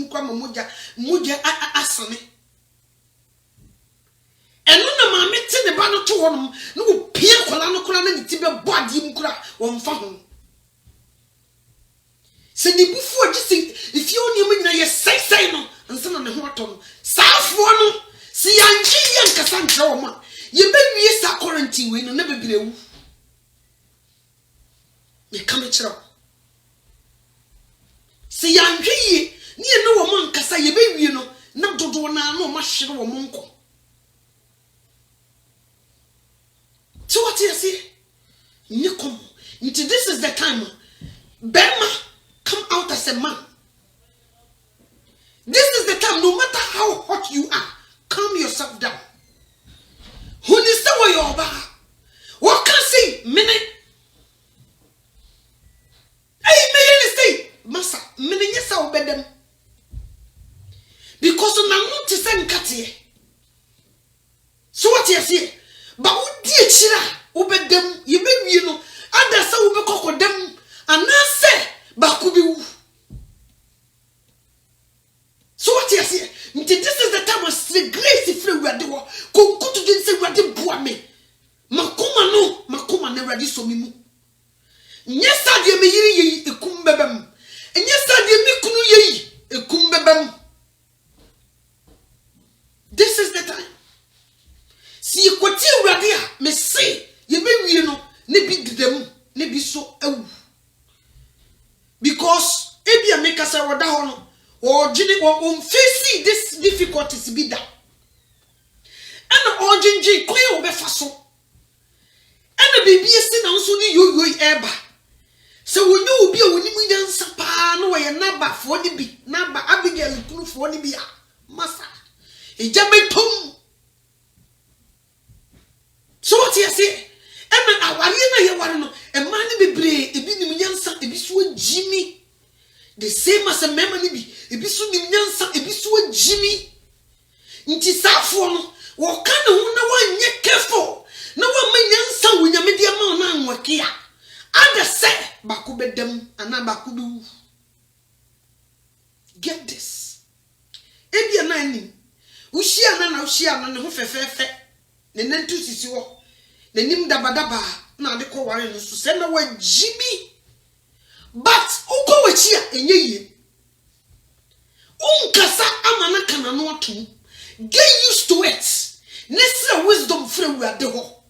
[SPEAKER 1] muja asane. And no man meeting the banner to one, no peer colano colana tiba body mukra one found. Say the before this thing, if you only mean your sex, no, and son on the horton, South one, see, I'm young Cassandra, man. You baby is a quarantine when you never be a you come at you. See, I'm here, near no woman, Cassa, you baby, you know, not to do no much shit or monko. So what you say? You come into this is the time, Berma. Come out as a man. This is the time, no matter how hot you are, calm yourself down. Who needs to wear your bar? What can I say? Minute. Hey, say, Massa, minute, yes, I'll bet them. Because I'm not to send Katie. So what you say? But who dear Chira, obey them, you baby, you know, others will be cock them, and I say, Bakubi. So what you say? This is the time of the grace free radio. Go to the say radio boame. Makuma never did so mimu. Yes, I dear me ye a kumbebem. And yes, I dear me kunu ye a kumbebem. This is the time. See, what you radia may say, you may you know, nebi them, nebi so. Because if you make us a wada or Jenny or facing this difficulties be that. And or Jinji quail be faso. And the baby is sitting on Sunny you eba. So we know be a winning dance no way and naba for the be naba Abigail proof for the be massa. A jammy tongue. So what you say? Emma, I want to a man be brave, a bit of a bit Jimmy. The same as a memory be, a bit of a bit Jimmy. It is our phone, what kind of one yet careful. No one may answer when your media man work here. Other say, Bakube them and Abakudu. Get this. Ebia nani, Ushiana, Ushiana, who fe, the Nentus is your. The name dabadaba na de ko ware no so se na wa Jimmy but uko wachia enye unkasa amana kana no atom get used to it nesra wisdom free we ade ho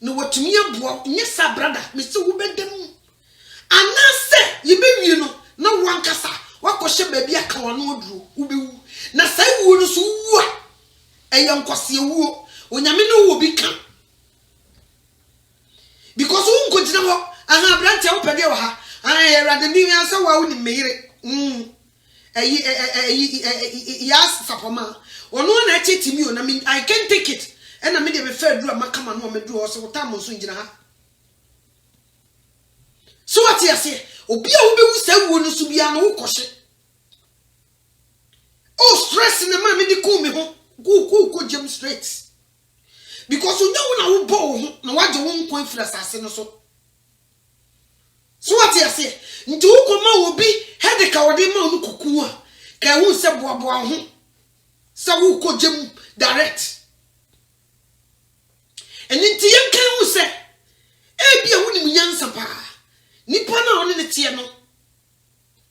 [SPEAKER 1] no watumi aboa nyesa brother me se wo bedem anase ye bewie no na wankasa wakɔhye baabi aka wano oduro wo bewu na sai wo no so wu a eyankɔse wuo onyame no wo bi ka. Because who could know a branch of Pedioha? I rather me answer while we made it. Yes, Sapoma. Or no one I take to me, and I mean, I can't take it. And I made a fair do a Macaman woman do also time on Swinjana. So what you say? Obia will say, wouldn't Subiano Coshe. Oh, stress in the man in the Kumi, go, Jim Straits. Because you know now bow no what you won't point for assassin so. So what you say? Into Ukoma will be headache or the man kukua. Can who say boa so who could Jim direct. And into young can who say, Ebia wouldn't young sapa. Nipana on the tiano.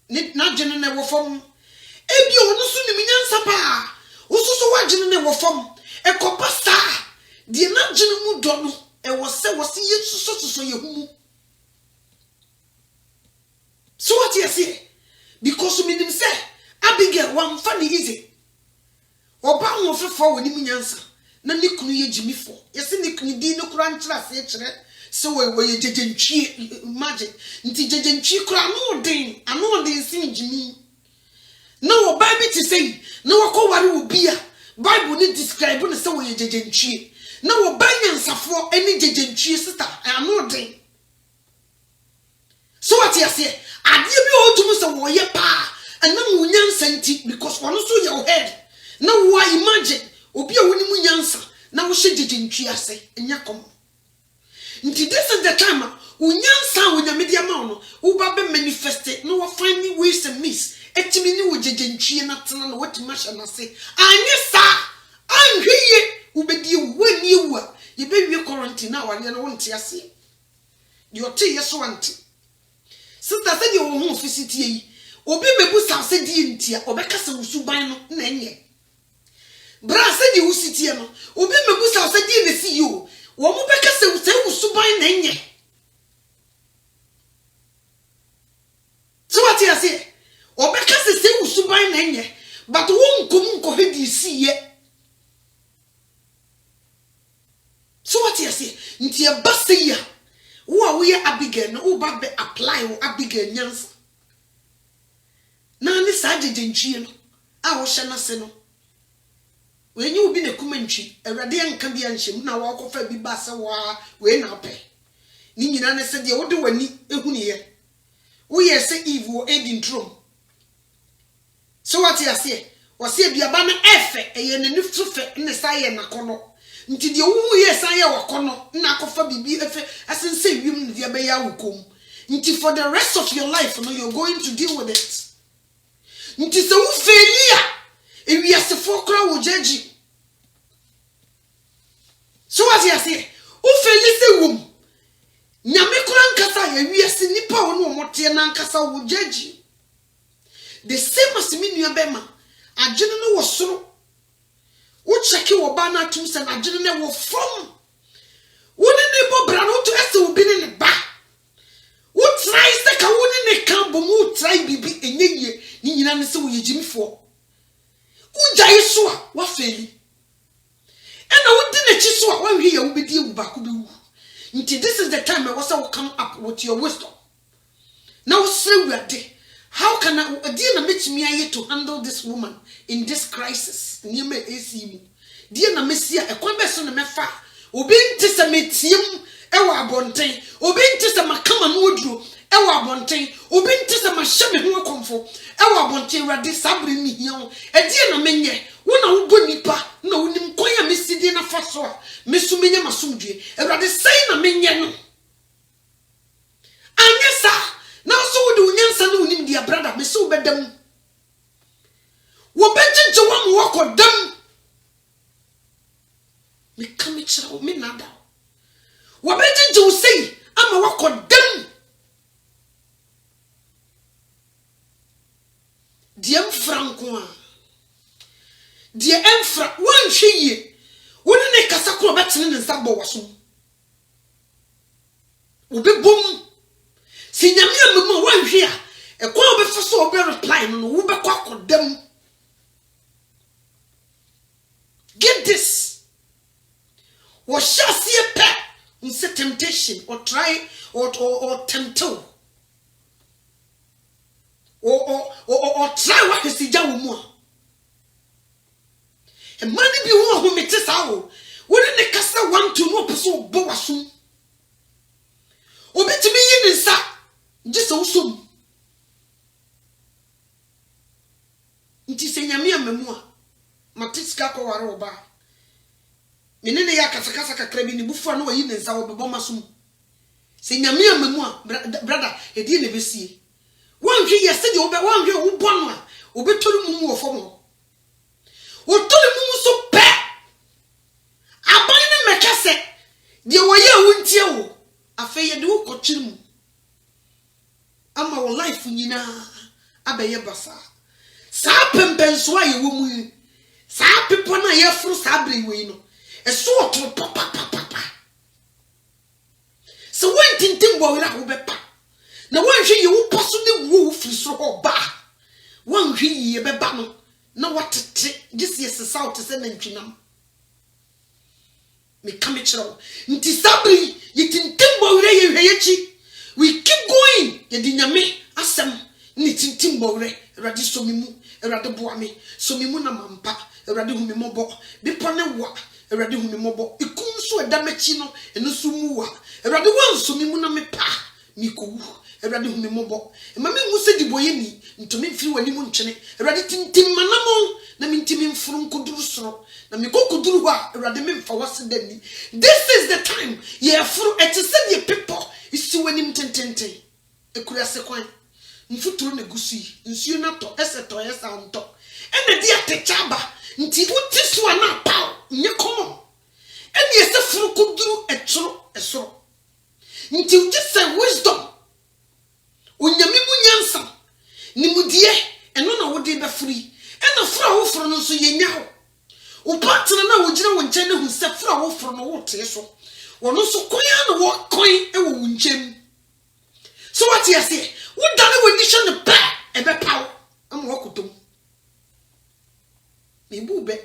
[SPEAKER 1] Nip not general from Ebia, no soon the Minyan sapa. Also, so what general from. Ekopa sa die na gene mu do no e wo se yesu so ye humu. So what you say? Because me nim say Abigail wan fa ni easy. Oba ho fefo woni mu nyansa na ne kunu ye jimifo. Yesi ne kunu di no kura nkyira se kire se we ye jejentwie imagine nti jejentwie kura no den sin jimi. Na wo Bible ti say na wakoware obi a Bible ni describe no se we ye jejentwie. Na wo banyansafo eni jejentwie sister ano den. So what you say? Ade bi o tumu se wo ye pa and na wo nyansa nti because one so your head. Na wo imagine obi a woni mu nyansa na wo hye jejentwie ase enya kom. Nti this is the time wo nyansa wo nyamede ama no wo ba be manifest no wo find ways and means etimi ni wo jejentwie na tena na what masha na say anye sa anhwiye wo bedi wani ewu a ye be wie quarantine na wale na wo nte ase de ote yeso ante sister said you won officity yi obi mebu sa se die ntia obeka se usuban no na enye bra said you city no obi mebu sa se die ne si yo wo mo beka se usuban na enye. So what you say obeka se usuban na enye but won nko hedi si ye. So what you say ntia base ya wo we Abigail no wo ba be apply wo Abigail nyansa na ni sa jejentwie no a wo hye na se no we nyi obi na kumantwi awrade anka bi anhyem na wo akofa bi ba se wa we na pe ni nyina ne se de wo de wani ehuniye wo ye se Eve wo edin trom. So what you say wo se biaba na efe eye ne niftufe ne sa ye na kono nti de wo ye san ye wakono na akofa bibi efe asense wiem ne de be ya wukom. Nti for the rest of your life no you're going to deal with it. Nti se wo failure ewi asefo kra wo judge. So what you say wo failure se wom nyame kra nkasa ya wi ase nipa wo no mote na nkasa wo judge. The same as me nua bema adwene no wo soro wo check wo ba na tum se na adwene ne wo from wo ne bo bra no to ese wo bi ne ba wo try se ka wo ne kan bo mu try bibi enyeye ni nyina ne se wo yejimifo wo jai so a wa feli ena wo di na chi so a wa hwe ya wo bedi ewu ba ko be wu. Nti this is the time I was will come up with your wisdom. Now say we are there. How can I dear na metimi aye to handle this woman in this crisis? Nieme esimu. Dear na mesia e kwan be so na mefa. Obi nti se metiem e wa abonten. Obi nti se makama no oduro e wa abonten. Obi nti se mahye me ho akomfo e wa abonten rade sabre mi hian. E dear na menye wo na wo bonipa na wonim kwan ya mesidi na fa so a mesu menya masomdwe. E rade sai na menye no. Anya sa na so wo de unyansa na wonim dia brother me so bedam. Wo beginje wo mo wakodam. Me come chira me nada. Wo beginje wo sei ama wakodam. Diem franco a. Die emfra wan hweye. Wo ne kasa ko betene ne nsa bo waso. Wo be bom. Si nyame amema wan hwe a e kwa obefa so obe reply no wo be kwa kodam. Get this. What shall see a pet instead temptation or try or tempt or try what is the jawu. A money be one who makes us out. Wouldn't the casta want to know pursue Boasum? Or bet me in sa just so soon. It is a yamia memoir. Matiska ko waroba. Menene ya kasakasa kakrebi ni bufu no yi nsa wo bebo masum. Se nyame amemu brother e die ne besie. Wan hwe yese de wo be wan hwe wo bonu a obetolu mumu wo fom. Wo tolu mumu so pe. Aban ne mekase de wo ye wo ntie wo. Afeye de wo kochirim. Ama wo life nyina abeye basa. Sa pempenso a ye wo mu Sa people na ye furu sa bere we no. Eso oto papa. So when tintim bo wira wo bepa. Na wan hwe ye wo poso ne wo firi so ho ba. Wan hwe ye beba no. Na watete this yes south se na ntwinam. Me come chiro. Nti sabri ye tintim bo wira ye hwe ye chi. We keep going. Ye di nyame asem ni tintim bo wira erade so mi mu erade boa me so mi mu na mampa erade hu mi mobo bipo ne wa erade hu mi mobo ikum so eda machi no eno so mu wa erade wan so mi mu na me pa mi kowu erade hu mi mobo e ma me hu se di boye ni ntomi mfiri wani mu ntwene erade tintim manamo na mi ntimi mfuru nkoduru soro na mi kokoduru ho a erade me mfa wase dani. This is the time ye furu etese the people isi wani mtententen ekura sekwan mfuturu ne gusi nsuo na to eseto yesa nto ene dia techaba nti utiso na paw nye komo ene yesa furu kuduru etoro esoro nti ujise wisdom onyame munyansa ni mudie eno na wode be furi ena furu wo furu no so yenya ho upatena na wogire wo nche ne hu se furu wo furu no wo te so wono so koya na wo koin e wo nchem. So what you say? What done with this on the back? A bit power. I'm walking to me. Boobe.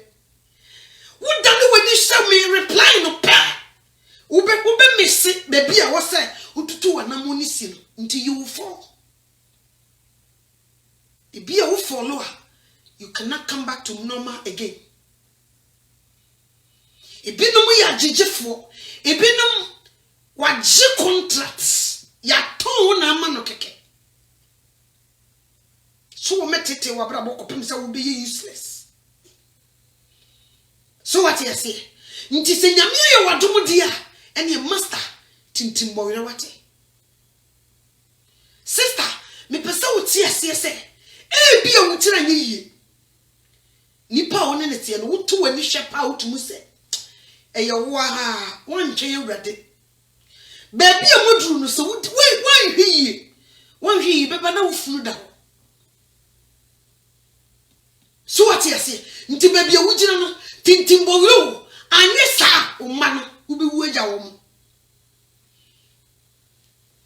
[SPEAKER 1] What done with this? Send me reply no pair. Ube miss it, baby. I was say, Ututu and Namunisin until you fall. The beer will follow her. You cannot come back to normal again. It be no way a judge for. It be no what contracts. Ya ton na ama no keke. So metete wa bra boko pem say wo be useless. So what you say? Nti se nyame ye wadom dia ene master tintim bo were wate. Sister, me pesa wo tie ase se e bia wo tira nye yie. Nipa won ne tie no wo to wani hwepa wo tumu se. Eye wo ha, won twe awrade. Baby amodru no so wan hwi beba na wofunu da. So what you say? Nti baby awugina no tintimbo wo anye sa o ma no ubewu agya wo mo.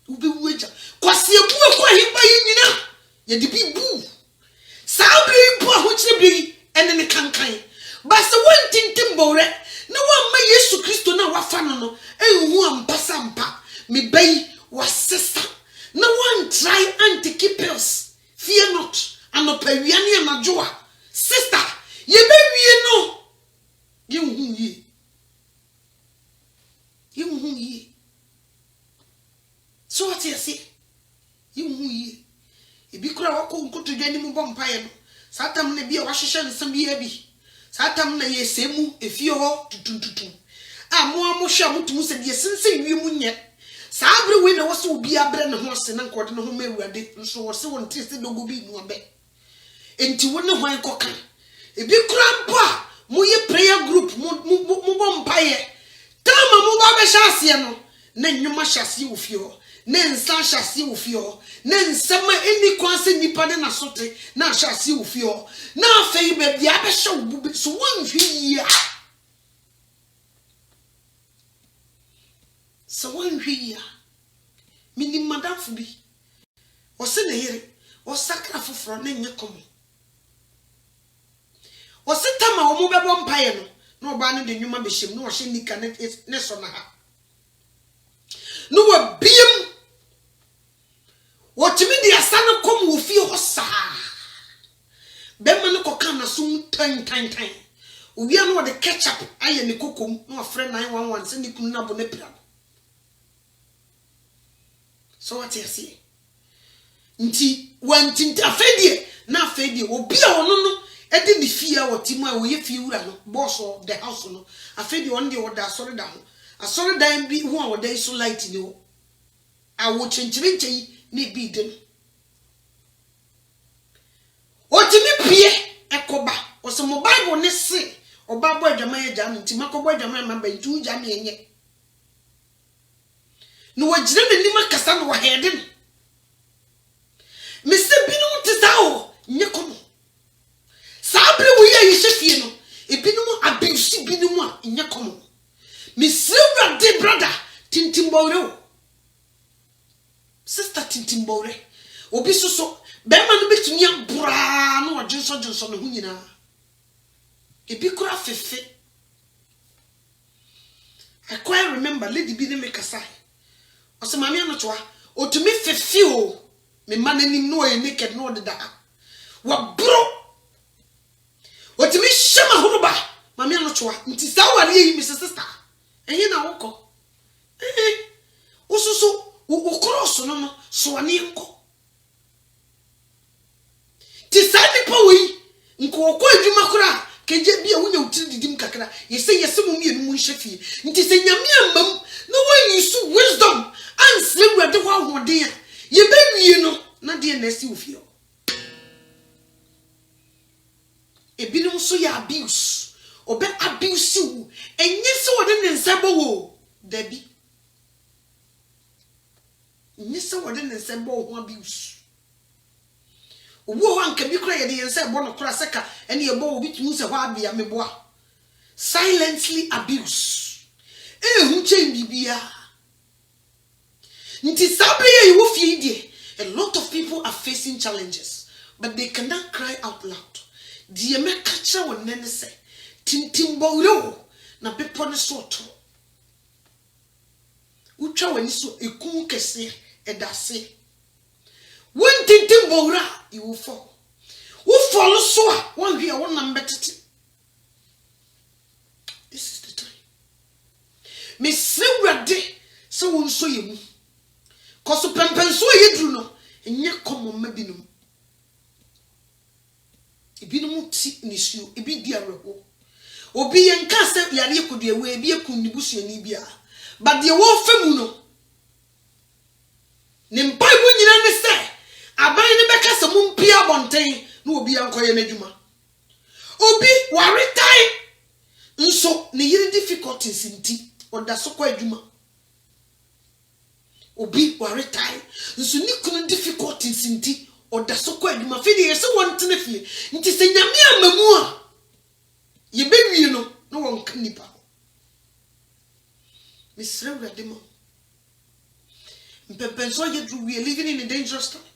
[SPEAKER 1] Ubewu agya. Kwase ebu akwa himba yinyina ye de bi bu. Sa bri bu ahokyere bi ene ne kankan. Ba se won tintimbo re na wa ma Yesu Kristo na wafa no ehu ampasa ampa me bay was sister no one try anti pills fear not anopawiane anajoa sister ye be wie no ye hu ye so what you say ye hu ye e bi kura wako nkoto dwani mu bompaye no satam na bi a wahhehye nsam bi abi satam na ye semu efie ho tutuntutu mo hwa mutum se de sensen wi mu nye sabre we na wose obi abre ne ho se na nkode ne ho mawurade nso wose won tese dogo bi nu abe enti woni hwan koka e bi krampo a mo ye prayer group mo bompaye tama mo ba be hyase no na nnwuma hyase ofie ho na nsa hyase ofie ho na nsema eni kwanse nipa de na sote na hyase ofie ho na afei be bia be hye obu so won hwi ya. So one year, meaning Madame Fubi, or send a hearing, or sacrifice for a name. Or set time a mobile vampire, no banning the human bishop, no shiny canet is nest on her. No a beam. What to me, the son come with you, sir. Beman Kokana soon time. We are not the catch up, I and the cookum, no friend 911, send you could not bonepra. So what you see? Nti wantinta afedie na afedie obi a ono no e de ne fia wotima wo ye fiura no boss of the house no afedie on de oda asori da ho asori dan bi ho a woda iso light ni wo a wo chenchire ni bi dem otimi pie ekoba o se mo bible ne se oba bo adwama ya jam nti makobo adwama ma ba ntu jam yenye no wajire ne nima kasa no wahede no me se bi no tisa o nye kono sabre wo ye yehye fie no tintimbore obi so bema no betumi abura no odjenso no ho nyina ebi kura fefe I quite remember lady bi ne me kasai o se mama no toa otumi fefe o me mananim no e naked no de da wa bro otumi shema honoba mama no toa nti sa wale yi me sister enye na woko ususu ukross no so ane nko ti sa nipa wi nko okọ adwuma kura keje bia wonya utiri didim kakra yese mu mienu mu nhye nti se nyame amam no wan use wisdom ansle wurade ho ahoden a ye bewie no na de na si ofio ebinum so ya abuse obe abuse wu enye se wode ne nsebo wo dabi enye se wode ne nsebo ho abuse owo anka bi kura ye de yense bo no kura seka ene ye bo obi tumi se ho abia meboa silently abuse hu chen bibia nti sabre ye wo fie die a lot of people are facing challenges but they cannot cry out loud die me kacha won nene se tintimbowro na pepo ne so to utwa wani so ekun kese edase when tintimbowra you will fall who fall so one here one number tete. This is the time me se wade so won so yemu koso pempen so yedru no enye komo mabinum ibinum ti nisuo ibi di areho obi yenka se yare kodu ewe ebi ekun nibusuani bia but de wo famu no ne mpai bu nyina ne se aban ne beka se mu mpia bonten na obi ankoye n'adwuma obi ware tai nso ne yire difficulties nti oda so kwa adwuma obi ware tai nso ni kunu difficulties nti oda so kwa adwuma fe de yese wontene fie nti se nyame amamu a ye bewie no na won ka nipa misre wurade mo mpepenso ye dru we living in a dangerous time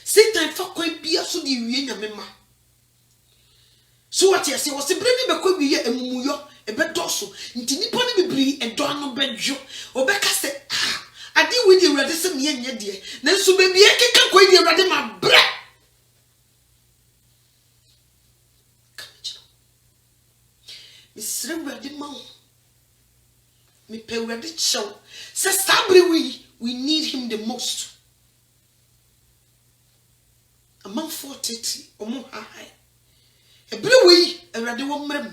[SPEAKER 1] Satan fa kwa bia so de wie nyame ma so what you say was the bremi be kwa wie emumuyo ebedoso nti nipa ne bibiri edo ano bedwo obeka se ade we de wurade se me nya de na nso be bia keka kwa de wurade ma bra misre wurade ma me pe wurade chew se sabre we need him the most among 40 omo high ebre we awrade wo mrem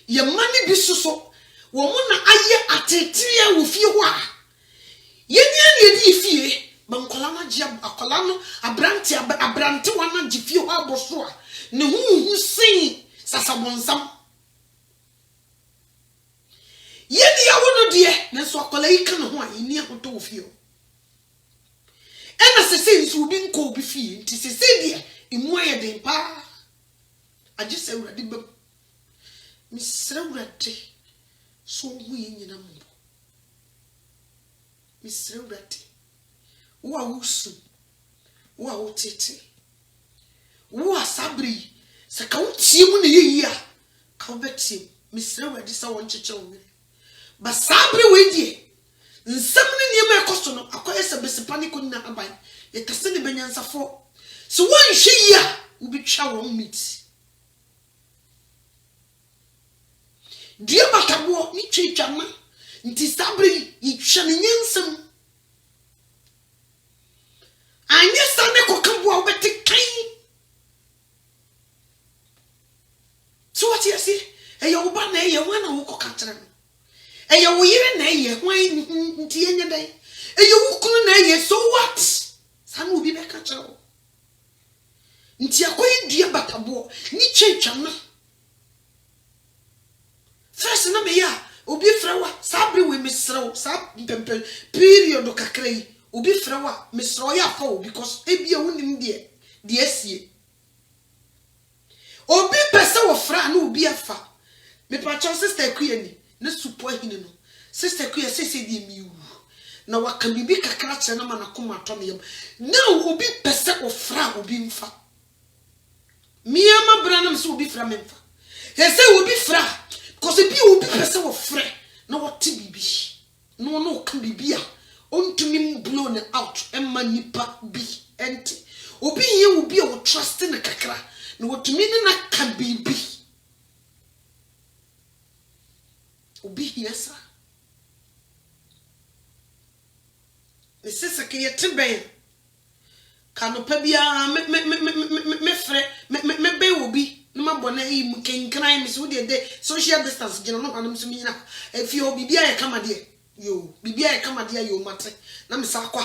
[SPEAKER 1] ye mane bi soso wo mo na aye atetria wo fie ho a ye nya ne di fie bankola na je akola no abrante wana je fie ho aboso a ne hu sin sasabonsam ye di ya wono de na so akola yi kan ho a ni ahoto wo fie ena sese nso bi nko bi fie nti sese de emu aye den pa age se wurade bam misre wurade so hu ye nyina mbo misre wurade wo a wusu wo a wotete wo a sabri se ka wotie mu ne yeyi a ka wobetie misre wurade sa won cheche wo ba sabri we die nsam ne niam ekoso no akoye se besipani ko na aban ye kase ne benyansafo so won hwe yi a wo bitwa wo meet dia batabo ni twetwama nti sabri yitwa ne nyansam anya sane ko kambo a obetikan so what you see e yo ba na e yo wana wo ko katra no e yo yire na e hwan nti enya dai e yo wukunu na e so what sanu obi be katra wo nti akoyi dia batabo ni twetwama first na me ya obi frawa sabri we misrawo sab pempel period kakrai obi frawa misrawo ya fa because ebia wonim de asie obi pesa wo fra na obi afa me pacho sister kuyani na supo ahine no sister kuya sese de miwu na waka bibi kakra kye na ma na koma to ne yam now obi pese ofra obi mfa miama branam so obi fra memfa he say obi fra because bi obi pese ofra na wote bibi no ka bibi a ontumi blow ne out emma nipa bi enti obi ye obi a wo trust ne kakra na wotumi ne na ka bibi obi yesa Sisa ke yete ben kanopa bia me frɛ me be obi no ma bɔna yi mu kenkran me so de social distance gina no hanum so nyina afi o bibia ye kama de yo bibia ye kama de yo mate na me sa kwa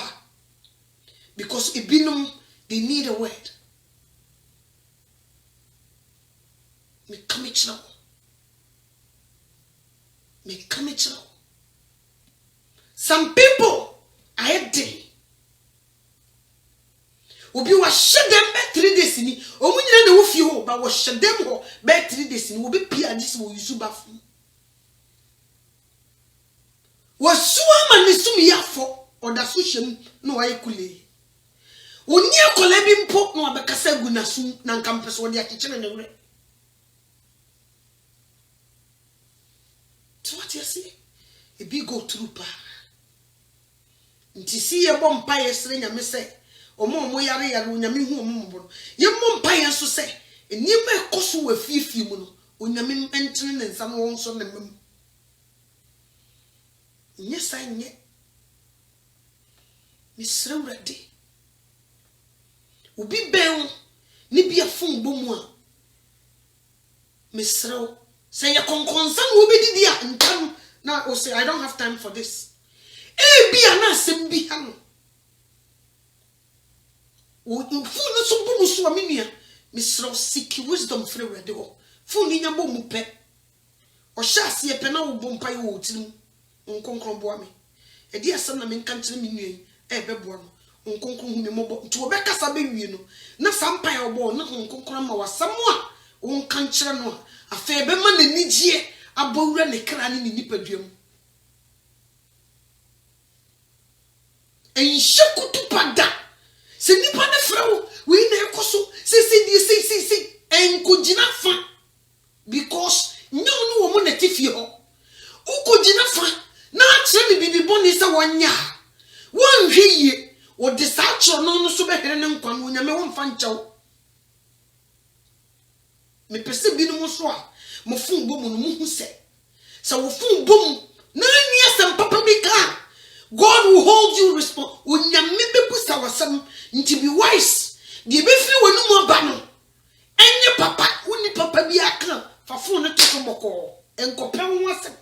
[SPEAKER 1] because ibinum they need a word me come chiro some people I did. Obi wa shedem be 3 days ni. Omunyina na wo fie ho ba wo shedem ho be 3 days ni. Obi pia dis wo yusu bafu. Wo suwa ma ni sumi yafo oda so hwem na wa yekule. Oni akola bi mpo na obekasa gu na sum na nkampeso wo de akekere ne wure. So what you see? A big go through pa. Nti si ye bom pa ye sere nyame se omo yare onyame hu omo bo ye bom pa ye so se enima ekoso wa fifi mu no onyame entene ne nsa no won so ne mam nye sa nye mi sere wrade obi ben ni bia fun bomu a mi sere se ye konkonsa no obi didi a ntam na o say I don't have time for this. Bi ana sembi hanu o fu no so bu so amenia misro seek wisdom free wede o fu ni nya bo mu pe o sha se pe na wo bo mpa ye wo tirim nkonkron bo ame e di asem na me nka nkire me nuen e be bo no nkonkron hu me mobo nti wo be kasa be wie no na sampa ye obo na nkonkron ma wasam a wo nka nkire no afa be ma na nigye abowura ne kra ne nipaduam en shakutu pada se nipa ne frawo we na ekoso si en kujina fa because nyom no wo mo na tifie ho ukujina fa na akire ni bibi boni se wonya wonhweye wo de sa akire no so behere ne nkwa no nyame wo mfa nchawo me pese bi no so a mo fun bom no mo hu se wo fun bom na ni asem papa bi ka God will hold you responsible. Onyame bebusa wasam nti be wise. De be firi wonu mo ba no. Enye papa, uni papa bi aka fa fon no to moko. Enkope ho asem.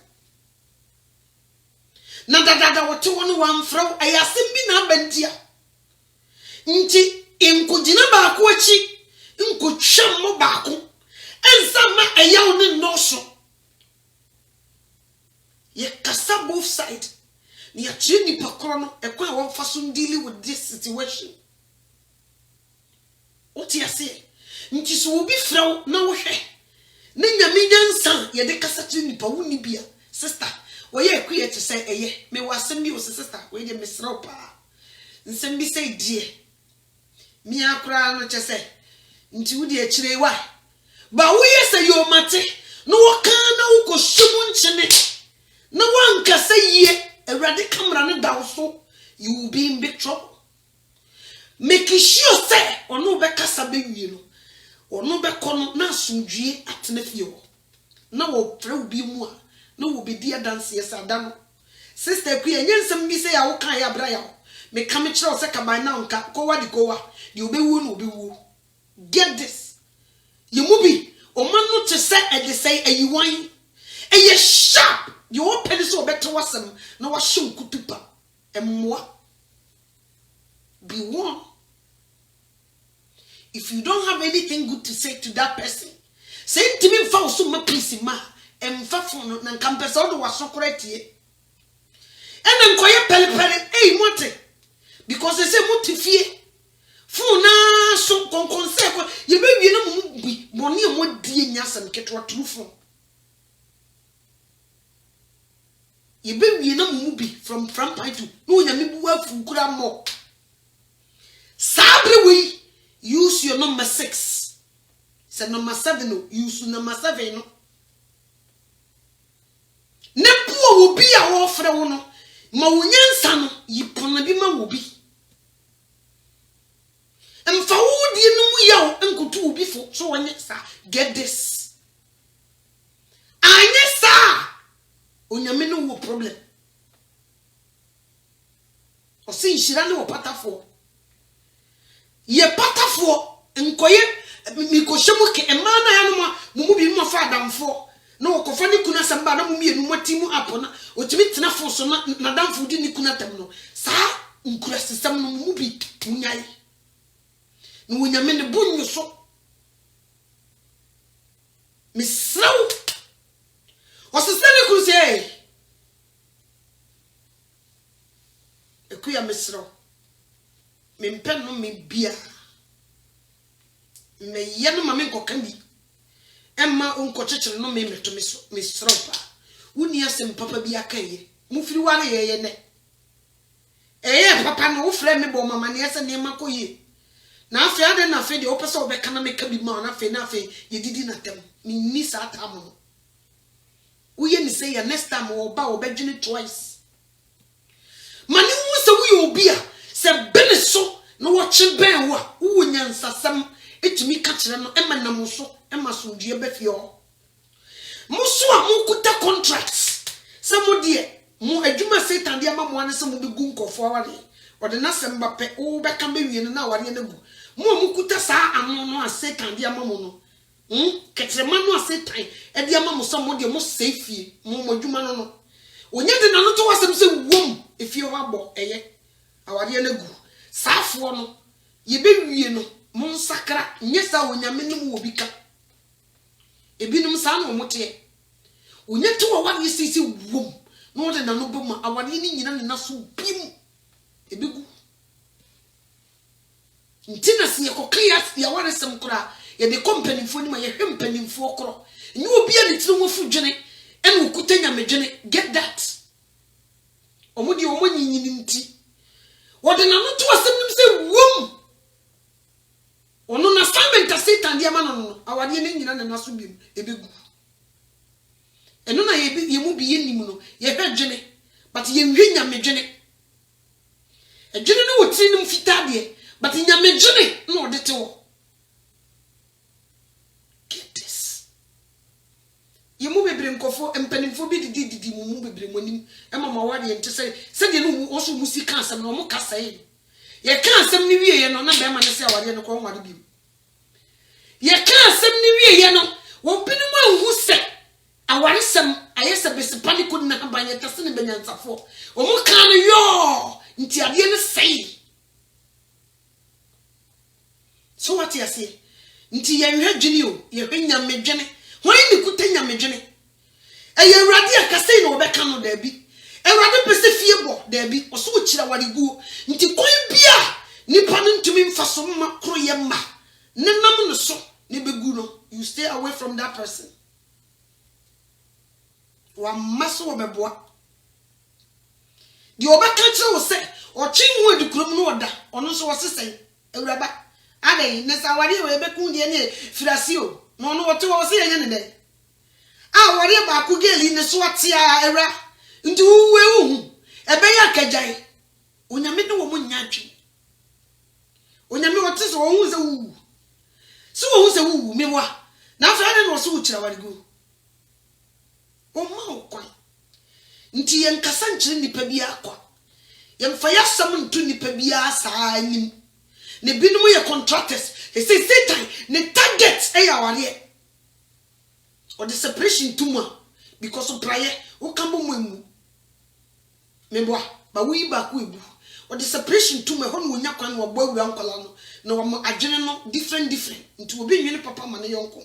[SPEAKER 1] Na dada wote wonu wamfraw ayasem bi na abandia. Nti enkogina ba ko achi, nkotwam mo ba ko. Ensa ma ayaw ne no so. Ye kasa both side. Ni achire ni pakoro no ekwa won faso dealing with this situation. Oti ase nti so obi fraw na wo hwe na nyame nyansa ye de kasa chire ni pa woni bia sister wo ye ekwe te say eye me wasem bi wo sister wo ye me sraw pa nsem bi say die mi akra no che say nti wo de achire wa ba wo ye say yo mate no wo kan na wo ko hwemu nchene na wanka say ye Erade camera ne down so you will be in big trouble. Make sure say or no be kasa be wie no. Or no be kono na sundue atene fie ho. Na wo pre obi mu a na wo be dia dance yes adano. Sister ku ensem bi say ya wo kan ya bra ya. Me ka me kire o say ka ban na nka ko wa di ko wa. Di obi wu no obi wu. Get this. You mubi o man no te say e de say ayiwan. E ye sharp. You open so better wasem na wa show kutupa emwa be one. If you don't have anything good to say to that person, say to me fa so ma peace ma emfa fon na nkampesa o do wasokora tie ena nkoye pele mote because they say motifie fon na so konkonse ko ye be wie na mo bi moni mo die nyasem ketwa true phone. ye be wie na mu bi from pie to no nyame bu afu kura mo sabre we use your number 6 say number 7 no use number 7 no ne po obi a wo frɛ wo no ma wo nyansa no yipona bi ma wo bi emfa wo die no mu yaw enkutu obi fo so wonye sa get this anye sa onyame no wo problem o si nhira ne wo patafo ye patafo nkoye mi ko hyemu ke emana ya no mu bi mu fa adamfo na okofa ni kuna samba na mu mienu matimu apona otimi tena fo so na damfo di ni kuna tam no sa nkura sesam no mu bi munyai no wonyame ne bunyu so misraw o sesane kruze ekuya misraw mempen no me bia me yeno ma me nkoka bi emma unko chechire no me meto misraw pa woni asem papa bi akaye mufiri ware ye ne papa no wo frɛ me bo mama ne ese ne makoye na afi ade na afi de opese obeka na meka bi ma na afi ye didi na tem ni sa tam no uye ni say ya next time wo ba obedwene twice mani wo se wo ye obi a se bene so no wo che ben wo wo nyansasam etumi ka kire no ema na mo so ema so due be fie ho mo so a mo kuta contracts se mo de mo adwuma satan de ama mo ane se mo be gu nkofo aware ode na se mbape wo be ka be wie no na aware na gu mo kuta sa ano no a satan de ama mo no ketrema no a satan e de ama mo so mo de mo safie mo adwuma no onye de na no to wasem se wom efie ho abo eye aware na gu saafo no ye be wie no mo nsakra nyesa onyame no wo bika ebinum sa no mote onye to wa wani sisi wom no de na no bema aware ni nyina ne na so bim ebigu ntina se yekoklia ya ware sem kura ye de company fo ni ma ye hempany fo kro nyi obi a ne tiri wo fu dwene ene okutanya medwene get that omudi omonyinyini nti wode na no to asem nim se wom ono na assignment satan dia mana no awade ne nyina na so bim ebegu eno na ye mu bi yenim no ye hwedwene but ye nhwenya medwene edwene no wotiri nim fita de but nya medwene no odete wo get this ye mu bebre nkofo empanimfo bi didi mu bebre monim ema mawade ente se de no wo so musika asem no mo kasa ye ye ka asem ni wie ye no na be ma ne se awade no ko nwade bi ye ka asem ni wie ye no wo binu ma hu se aware sem ayese besipani ko na banye tase ne benyansafo wo mo ka no yo nti ade ne sei so what you say nti ye hwedwene o ye hwenya medwene hwan ni kutanya medwene eye awrade akase na obeka no da bi awrade pese fie bo da bi oso wo kira ware guo nti kon bia nipa no ntumi mfaso ma kro ye ma ne nam no so ne begu no you stay away from that person wa maso wo beboa di obeka kire wo se o chinwo adikurom no oda ono so wo sesen awraba ade ne sawari we beku de ne firasio no no wote wo se yenye ne de a wori ba ku geli ne so atia era nti wuwe hu ebe ya kagyan onyame de wo munya atwe onyame wote so wo hu se wu mewa na afa ne no so wo kira wari go o ma okwa nti yen kasa nkire nipa bi akwa yen fa yasam ntu nipa bi asa nim ne binum ye contractors he say satan ne target e ya ware or the separation tuma because of prayer o kambo mu meboa ba wi ba ku ebu or the separation tuma ho no wonya kwan wo bawura nkola no na wo adwene no different nti obi nwene papa ma ne yonko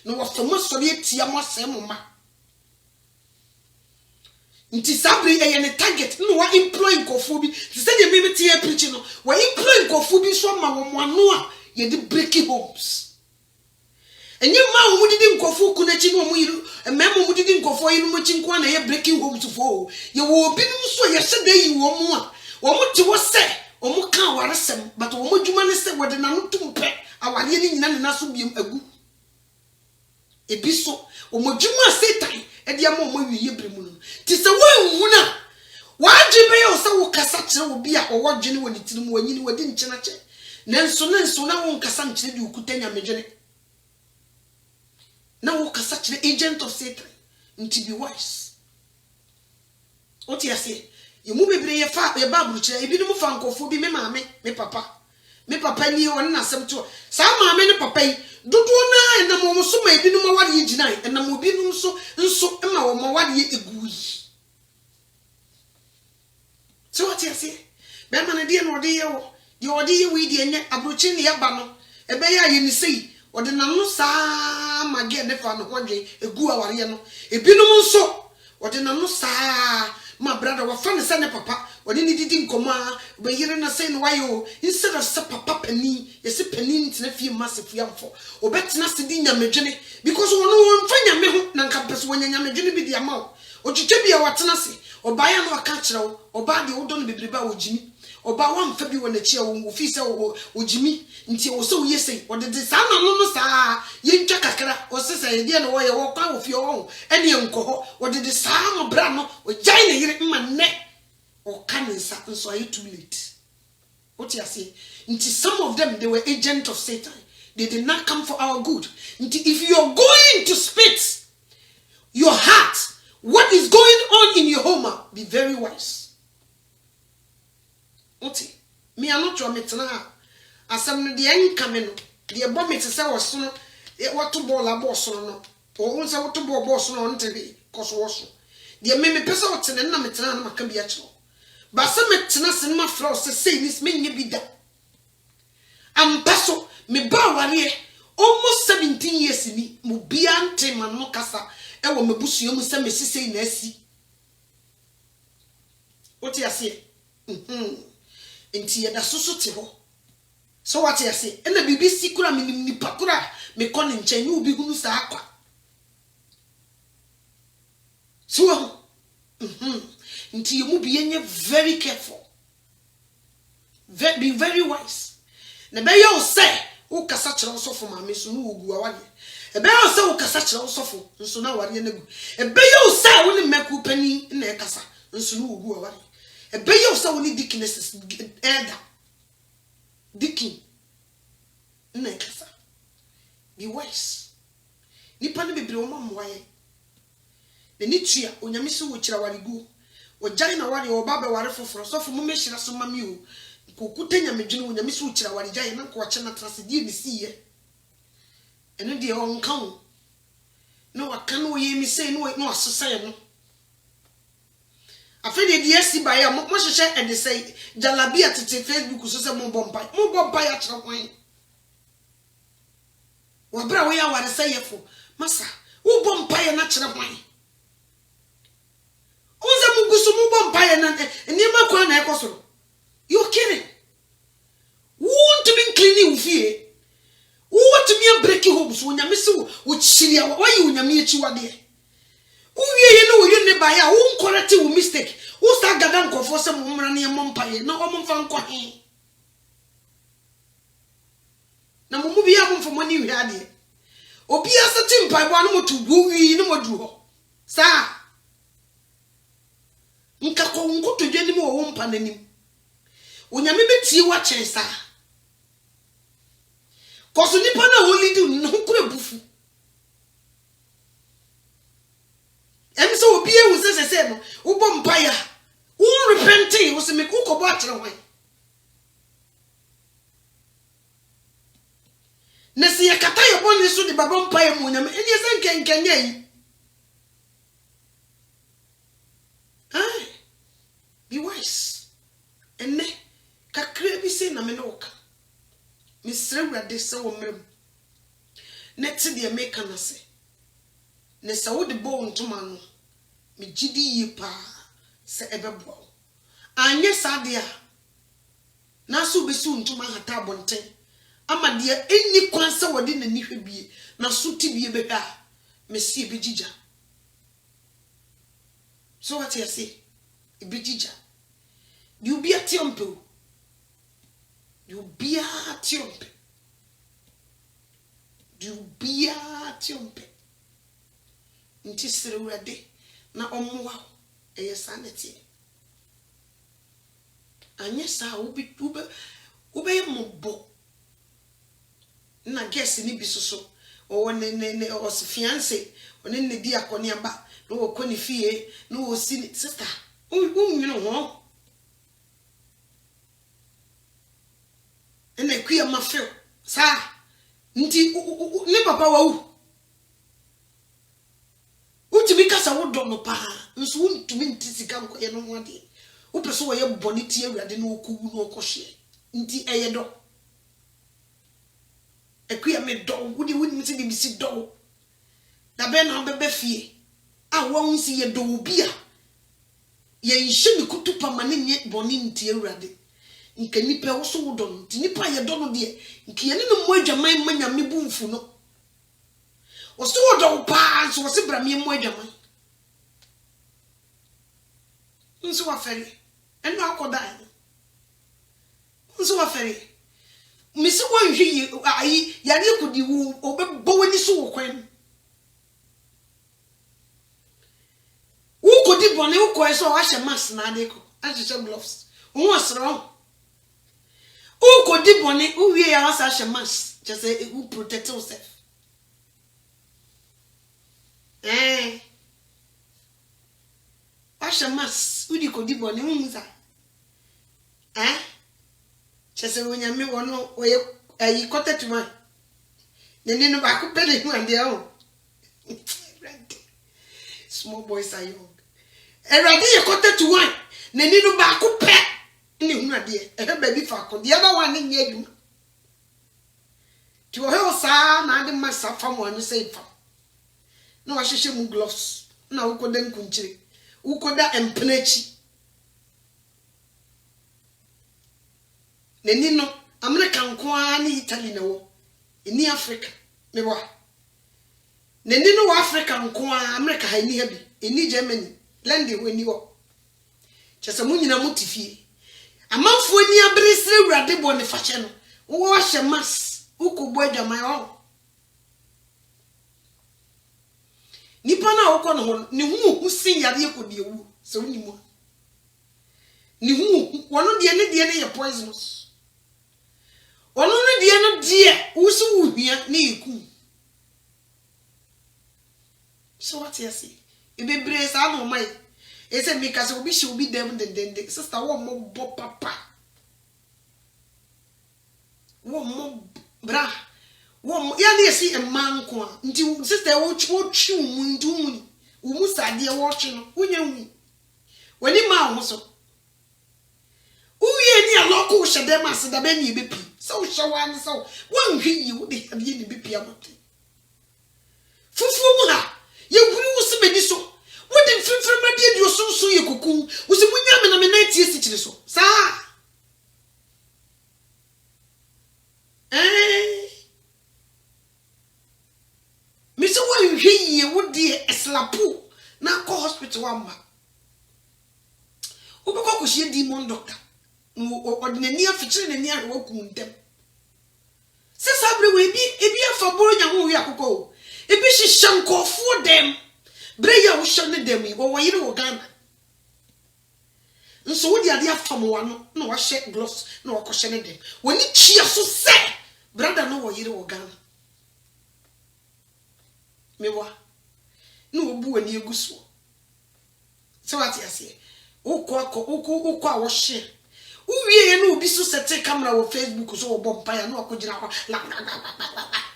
[SPEAKER 1] na wo famo sori etia mo asem ma nti sabri e ye ne target no wa employ kofobi ti se de me tie preach no wa employ kofobi so ma wo mo ano a ye de breaking homes enye ma wo mudidi nkofo kunachi no mo yiru memo mudidi nkofo yiru mo chinkwa na ye breaking homes fo ye wo binum so ye hye da yi wo mo a wo mo te wo se wo mo ka waresem but wo mo dwuma ne se wo de nanu tumpe aware ni nyina ne naso biem agu ebi so wo mo dwuma Satan e de ama wo mo wiye bremu no ti se wo nhuna waji be yo se wo kasa kire wo bia wo dwene wo nitirim wo nyini wo di nkyena kye nenso na wo nkasa nkyere di ukutanya medwene na wo kasa kire agent of Satan nti be wise oti ase ye mu bebre ye fa ye babru kire ebi no mu fa nkofo bi me maame me papa ni won na asem to sa maame ne papa yi dodo na enam wo so ma ebi no ma wade ye gina enam obi no so nso ma wo ma wade ye egu yi so oti ase be ma na de no de ye wo de ode ye wi de enye abrochi ne ye ba no ebe ya ye ni sei ode nanu saa mage ne fa no hodwe egu aware no ebinom nso ode nanu saa ma brother wa fa ne se ne papa ode ni didi nkoma be yire na sei no wayo instead of se papa pani ye se pani ntena fie massive yamfo obetena se di nyamedwene because wono won fa nyame ho na nka pese wonya nyamedwene bi di ama o twitwe bia watena se obaya no aka kire wo oba de wodo no bebreba wojimi oba wamfa bi wona chia wo fi se wojimi nti wo se wo yesei wo de sa na no saa ye ntwa kakra wo se se de na wo ye wo kwa wo fi wo ene enkoho wo de saa no bra no o jai ne yire mma ne o kan nsa nso ayi too late what you say nti some of them they were agents of Satan. They did not come for our good. Nti if you're going to spit your heart what is going on in your home, be very wise. Oti me anot yo metena asem no de enka me no de bo me se wo so no wato ball abo so no o unsa wato ball so no ntebe koso wo so de me pese wo tene na metena na maka bia kiro ba se metena se ma fra o se sei nis me nya bi da am peso me ba ware almost 17 years ni mo bia ntem no kasa e wo mebusuo mu se me sisei na asi oti ase nti yeda soso te ho so what you say na BBC kura me nipa kura me kon nchen yu bi hunu sa akwa so nti you mu bi enye very careful, be very wise na be you say wo kasa kire wo sofo ma me so no ogu awale e be you say wo kasa kire wo sofo nso na aware na gu e be you say wo ni meku pani na e kasa nso no ogu awale e be you say wo ni dicknesses elder Dicking na kasa be wise nipa ne bebre o mamwaye ne nitua onyame se wo kira warigu o jai na wari o baba ware foforo so fo mo mehira so mami o kokuta nyamedwene onyame se wo kira wari jai na ko che na trase die ne siye ene de o nka wo no aka no ye mi sei no asesa ye no afede de asi ba ya mo hwehwe e de sei jalabia tete Facebook so se mo bompa ya kira kwan wa bra wo ya ware sei yefo masa wo bompa ya na kira kwan unza mugusu mo bompa ya na ni makwa na ekoso you kidding want to be cleaning ufie want to be breaking homes wo nyame se wo chiria wo yi wo nyame echi wade uwie ye no wo ne ba ya wo correct wo mistake wo sta gada nkofo se mo mra ne mo mpaye na o mo mfa nkwa he na mo mu bia mo mfa mo ni hwe ade obi asati mpaye bo anu mo tu go wi ni mo du ho sa nka ko nkoto dwani mo wo mpa nanim onyame betie wa chen sa koso nipa na wo lidu no kura bufu emse obi ewu sese no wo bom paya wo repenti wo se me ko ko bo akere hwan na se yakata ye boni so de babom paya mu nyame eni ese nkenkenye yi be wise enne kakra bi se na me no ka misre wrade se wo mrem net de make na se ne sa wo de bo ntoma no me gidi yi pa se ebebo anye sade a na so be su ntoma hata bonten ama de eni kwansa wode nani hwebie na so tibie behwa mesi ebegija so what you say ebegija you be atiompe you be atiompe you be atiompe nti sere wurade na omoa eyesanete anye sa ube mobo na guess ni bisoso o ne o se fiancé oni ne di akoni aba no wo koni fie no wo si sister unwino ho ene kuya mafeo sa nti ne papa wa u utimi kasa wo do no pa nso untumi ntisika nko ye no ho ade wo peso wo ye boni tie awurade no okuwu no okohye nti eye do ekuya me do wudi mti bi si do na be na bebe fie a wo nsi ye do obi a ye nhye ni kutupa mane nye boni nti awurade nke nipa wo so wo do nti nipa ye do no de nke ye ne mo adwaman manya me bumfu no wo so wo do pa so wo se bra me mo adwaman nso wa fere eno akoda nso wa fere misi wanhwe ayi yare kudi wu obebo wani so wo kwen wu kodi bone wu ko eso wa hye mask na ade ko a hye gloves wu osro wu kodi bone wu wie ya wasa hye mask just say wu protect yourself wa hye mask wu di kodi bone wu muza chese wonyame wono oye ayi kotetuma nene no ba ko pele hu ande o small boys are young eradi ye kotetuma nene no ba ko pe ni hu ade e ba bi fa ko de ba wa ne nya aduma ti wo he o sa na ade masa fa mo anu sei fa na wa hwehwe mu gloves na wo ko da nkunchire wo ko da emplechi neni no America nkoa ni Italy na wo ni Africa me wa neni no wa Africa nkoa America ha ni ha bi ni Germany London we ni wo chese mu nyina mutifie amanfo ni abresire wurade bo ne fache no wo wa hye mas ukogbo adwaman ho nipa na wo ko no ho ni hu sin yare ekodi ewu se woni mu ni hu wono de ne ye poisonous ono no de no de wusu wuhia na eku so what you say ebebre sa no mai ese mi ka se obi hye obi dem dendende sister wo mo bo papa wo mo bra wo mo ya na esi emman ko a nti sister wo twu mu ndu mu umu sade wo twe no unya hu wani ma wo so uye ni aloko wo hyede ma se da be ni ebepi so shawan so wan hwi yi wo de ade ni bepi amote fufu mu ha ye guru wo se bedi so wo de fimfim ma de dio so ye kokun wo se munya me na me na tie si kire so sa mi so wan hwi yi wo de eslapo na ko hospital wa ma wo be ko hye demon doctor ordinary afichire na ni ahwo kuntem se sabre we bi ebi afaboro nya ho wi akoko ebi hihye nkofo dem breya wo hye ne dem wo yire wo Ghana nso wo di ade afam wa no na wo hye gloves na wo kohye ne dem woni chia so se brother no wo yire wo Ghana mewa no wo bu wani eguso se wati ase wo ko a wo hye uwie ye no obi so sete camera wo Facebook so wo bompa ya no akogina ho la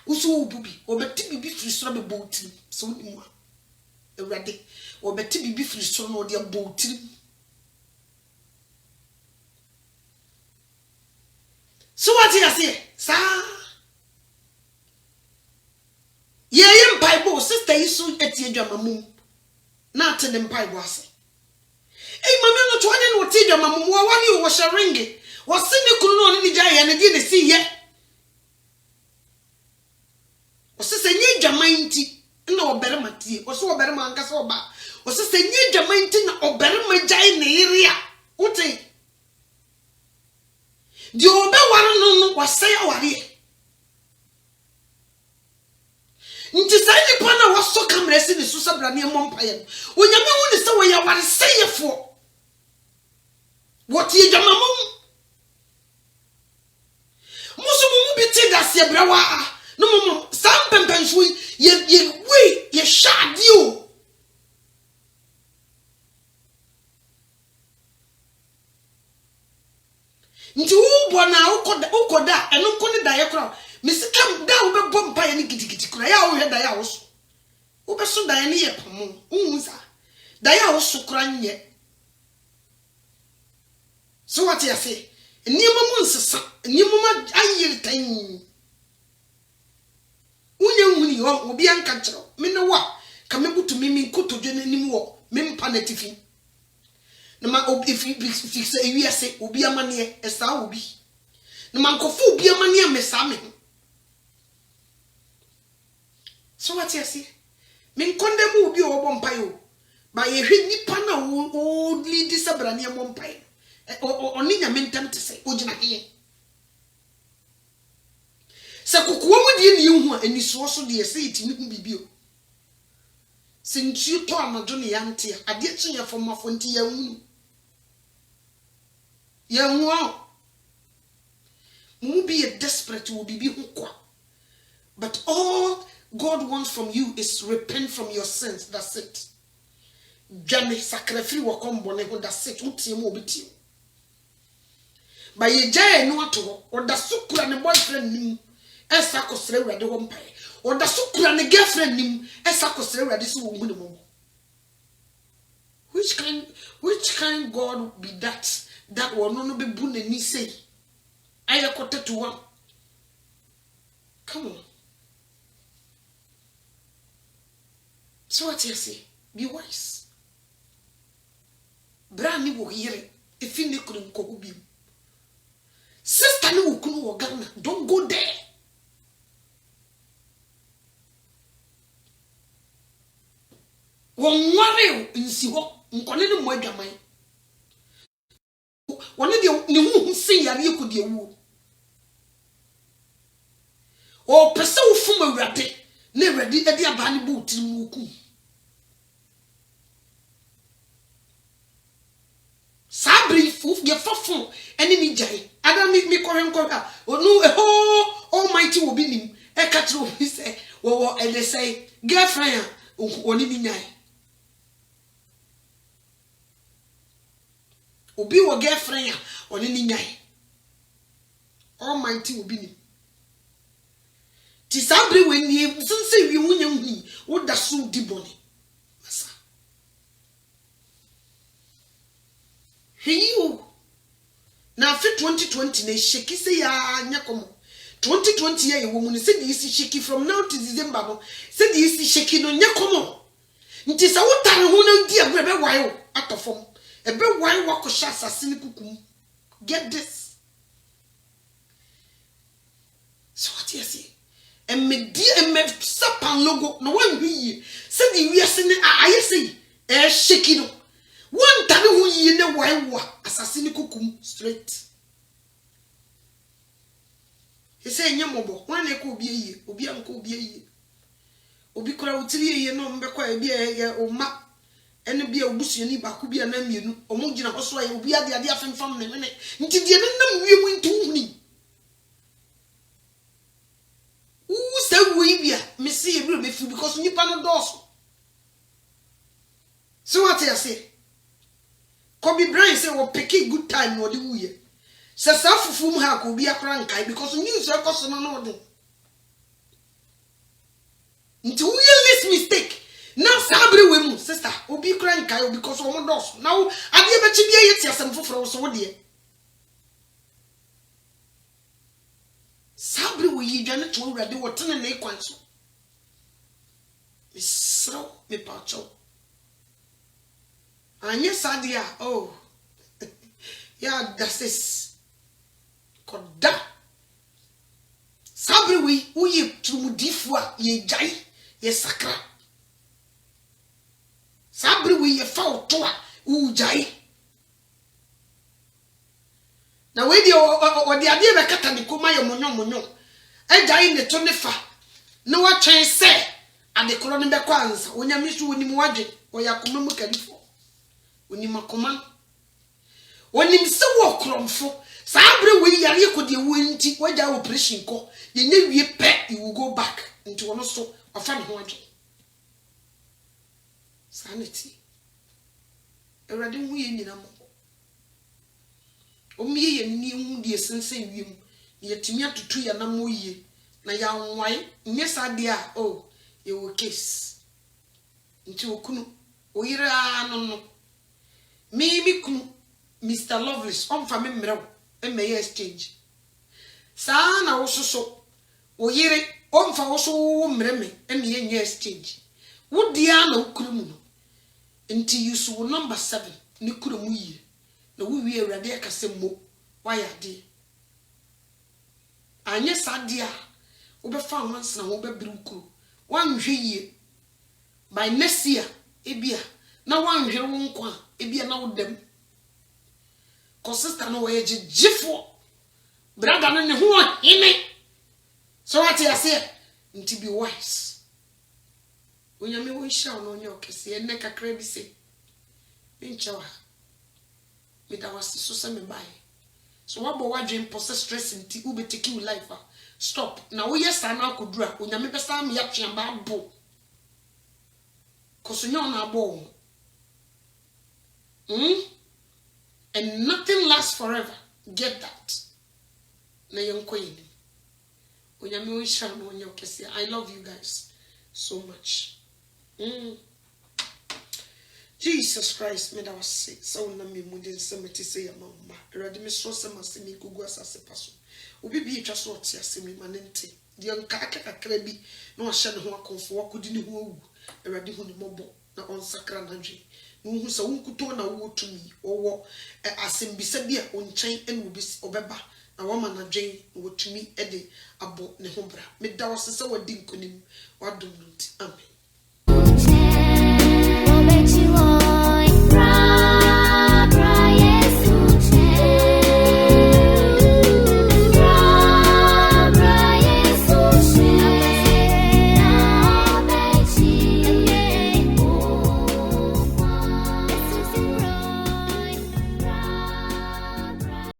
[SPEAKER 1] uso ububi obeti bibi firi so be bouti so ni mu ewrade obeti bibi firi so no de bouti so what you say sa ye Bible sister isu eti adwamamum na atene Bible ase mama no to ane no ti dwama mo wa ni wo hye ringe wo se ne kunu no ni gya ye ne di ne si ye Osese nye dwamanti na oberema tie. Oso oberema ankasa oba. Osese nye dwamanti na oberema jai na area. Wote. Di obe ware no wasaya ware. Nti sai nipa na waso kamera si ne so sabrane mompaye. Onyame hu ne se wo ya ware sayefo. Wotie dwamamum. Musumu biti da se brawa. No mum sam pempenso ye shadi o. Nti wo na ukoda eno ko ne da ye kra. Misikam da wo be bom pa ye ne gidigidi kra ya wo hwe da ya wo so. Wo be so da ye ne ye pamo. Unza. Da ya wo so kra nye. So what you say? Niyama mu nsesa, niyama ayir tan. Unya huni ho obi anka kiro. Me no wa ka mebutu mimi nkotodwe nanim wo mempa na tifi. Na ma obi fixe ewiase obi amane esa obi. Na ma nkofo obi amane amesa me. So what you say? Me nkondem obi obo mpayo. Ba ye hwe nipa na o lead sabrane mo mpayo. Oni nyame ntam te se ogina he se kokowo mu die ne hu ani so so de se itimi hu bibio se ntu to amajo ne yante ade kyenye fomafo nti ya hu mu be desperate will be hu kwa but all God wants from you is repent from your sins. That's it. Jame sacrifice wo kombone ho. That's it. Utie mo obiti ba ye jae no ato oda sukura ne boyfriend nim esa kosere urade ho mpae oda sukura ne girlfriend nim esa kosere urade so wo hunu mo. Which kind God be that will no be bu na ni say ayekota to one. Come on. So what you say? Be wise. Brani wo yire if you couldn't ko bi. Sister no ukunu wo Ghana, don't go there. Won ware nsi ho nkone ne mo adwaman. Wone de ne hu sin yare ekodi ewu. O pese wo fum awurade na awurade e de aba ne bu tirim oku. Sabri fuf ge fofon eni ni jai adam mi korenko ha onu almighty will be nim e katro bi say wo e dey say girlfriend oni ni nyai obi wo girlfriend oni ni nyai almighty will be nim ti sabri we ni sinse wi hunya hu wo da so di boni masa you na fi 2020 na sheki say ya nyakomo 2020 ye wo mu ni say this sheki from now to December no say this sheki no nyakomo nti sa wo tare ho na di agbe be wayo atofom ebe wayo wakosha asasini kukum. Get this. So what you say? And me sapan logo no one we say the we say I say sheki no one tane hu yi ne waiwa asasini kukum straight. He say nyamobo wan e ko obi eyi obi anko obi eyi obi kora utiri eyi no mbekwa ebi e oma ene bia obusuani ba ku bia na mienu omo gina ho so ya obi ade afemfam ne mene nti die nam wie mu ntu huni se we bia me see e be fi because nipa no doso. So what you say? Kobe Bryant say we pick good time no de wuye. Se safufum ha ko bi akra nkai because news record no de. Nti wuye list mistake. Now sabre we mu sister obi kra nkai because we mo dos. Now ade be chi bia yeti asem foforo so wo de. Sabre we yi dwane to urade wo tene na ikwan so. Misro me pacho. Anya sadia oh yeah that's this koda Sabri we uye trumudifua ye jai ye sakra. Sabri we ye fa otoa u jai. Na we di o di ade be kata ni koma ye monyo. E jai ne to ne fa. Na wa twen se ade koro ne be kwanza. Onyame so onim wadwe. Oyakoma mu kanifo. Onim akoma. Onim se wo kromfo. Sabri we yare ko de wo nti waja operation ko. Ye ne wie pe you will go back into one so ofa ne ho adwe. Sanity. Erade hu ye nyina mo. Omiye ye ni hu de sensen wiem. Ye timi atutu ya na moyie. Na ya nwai nye sade a oh ye wo case. Nti okunu oyira no. Mi kunu Mr. Loveless on fa me mrew e me exchange. Sa na wo so oyire on fa wo so mreme e me ye exchange. Wo dia na okunu mu no. Nti you so number 7 ni kunu mu yi. Na wo wi awrade akase mo wa ya de. Anye sade a wo be fa once na wo be biri kuru. Wan hwe yie. By next year ebia na wan hwe wo nkwa ebia na wo dem. Ko sister no we jifo. Brother no ne ho hime. So what you say? Nti be wise. Onyame wo hia no onye okese ene kakra bi se. Nchawa. Me da was so se me buy. So what bo wadwen possess stress nti ube take you life. Stop. Na wo yes na akodura onyame pesa me yatwe ba bo. Kosunyo na abo. And nothing lasts forever. Get that. Na yonko yini. Onyame wo hia no onye okese. I love you guys so much. Jesus Christ, me da was say so na me mudin semeti say ya mama. Erade me so se masemi gugu asase paso. Obi bi etwa so ote asemi manente. De nka akakakra bi na o hye ne ho akonfo wakodi ne ho awu. Erade hu ne mobo na on sakra na dwe. Hu se wonkuto na wo tumi owo asembisa bi a onchen ene obi obeba na wama na dwen wo tumi ede abo ne ho bra. Me da was se wadi nkonim wadom nti. Amen.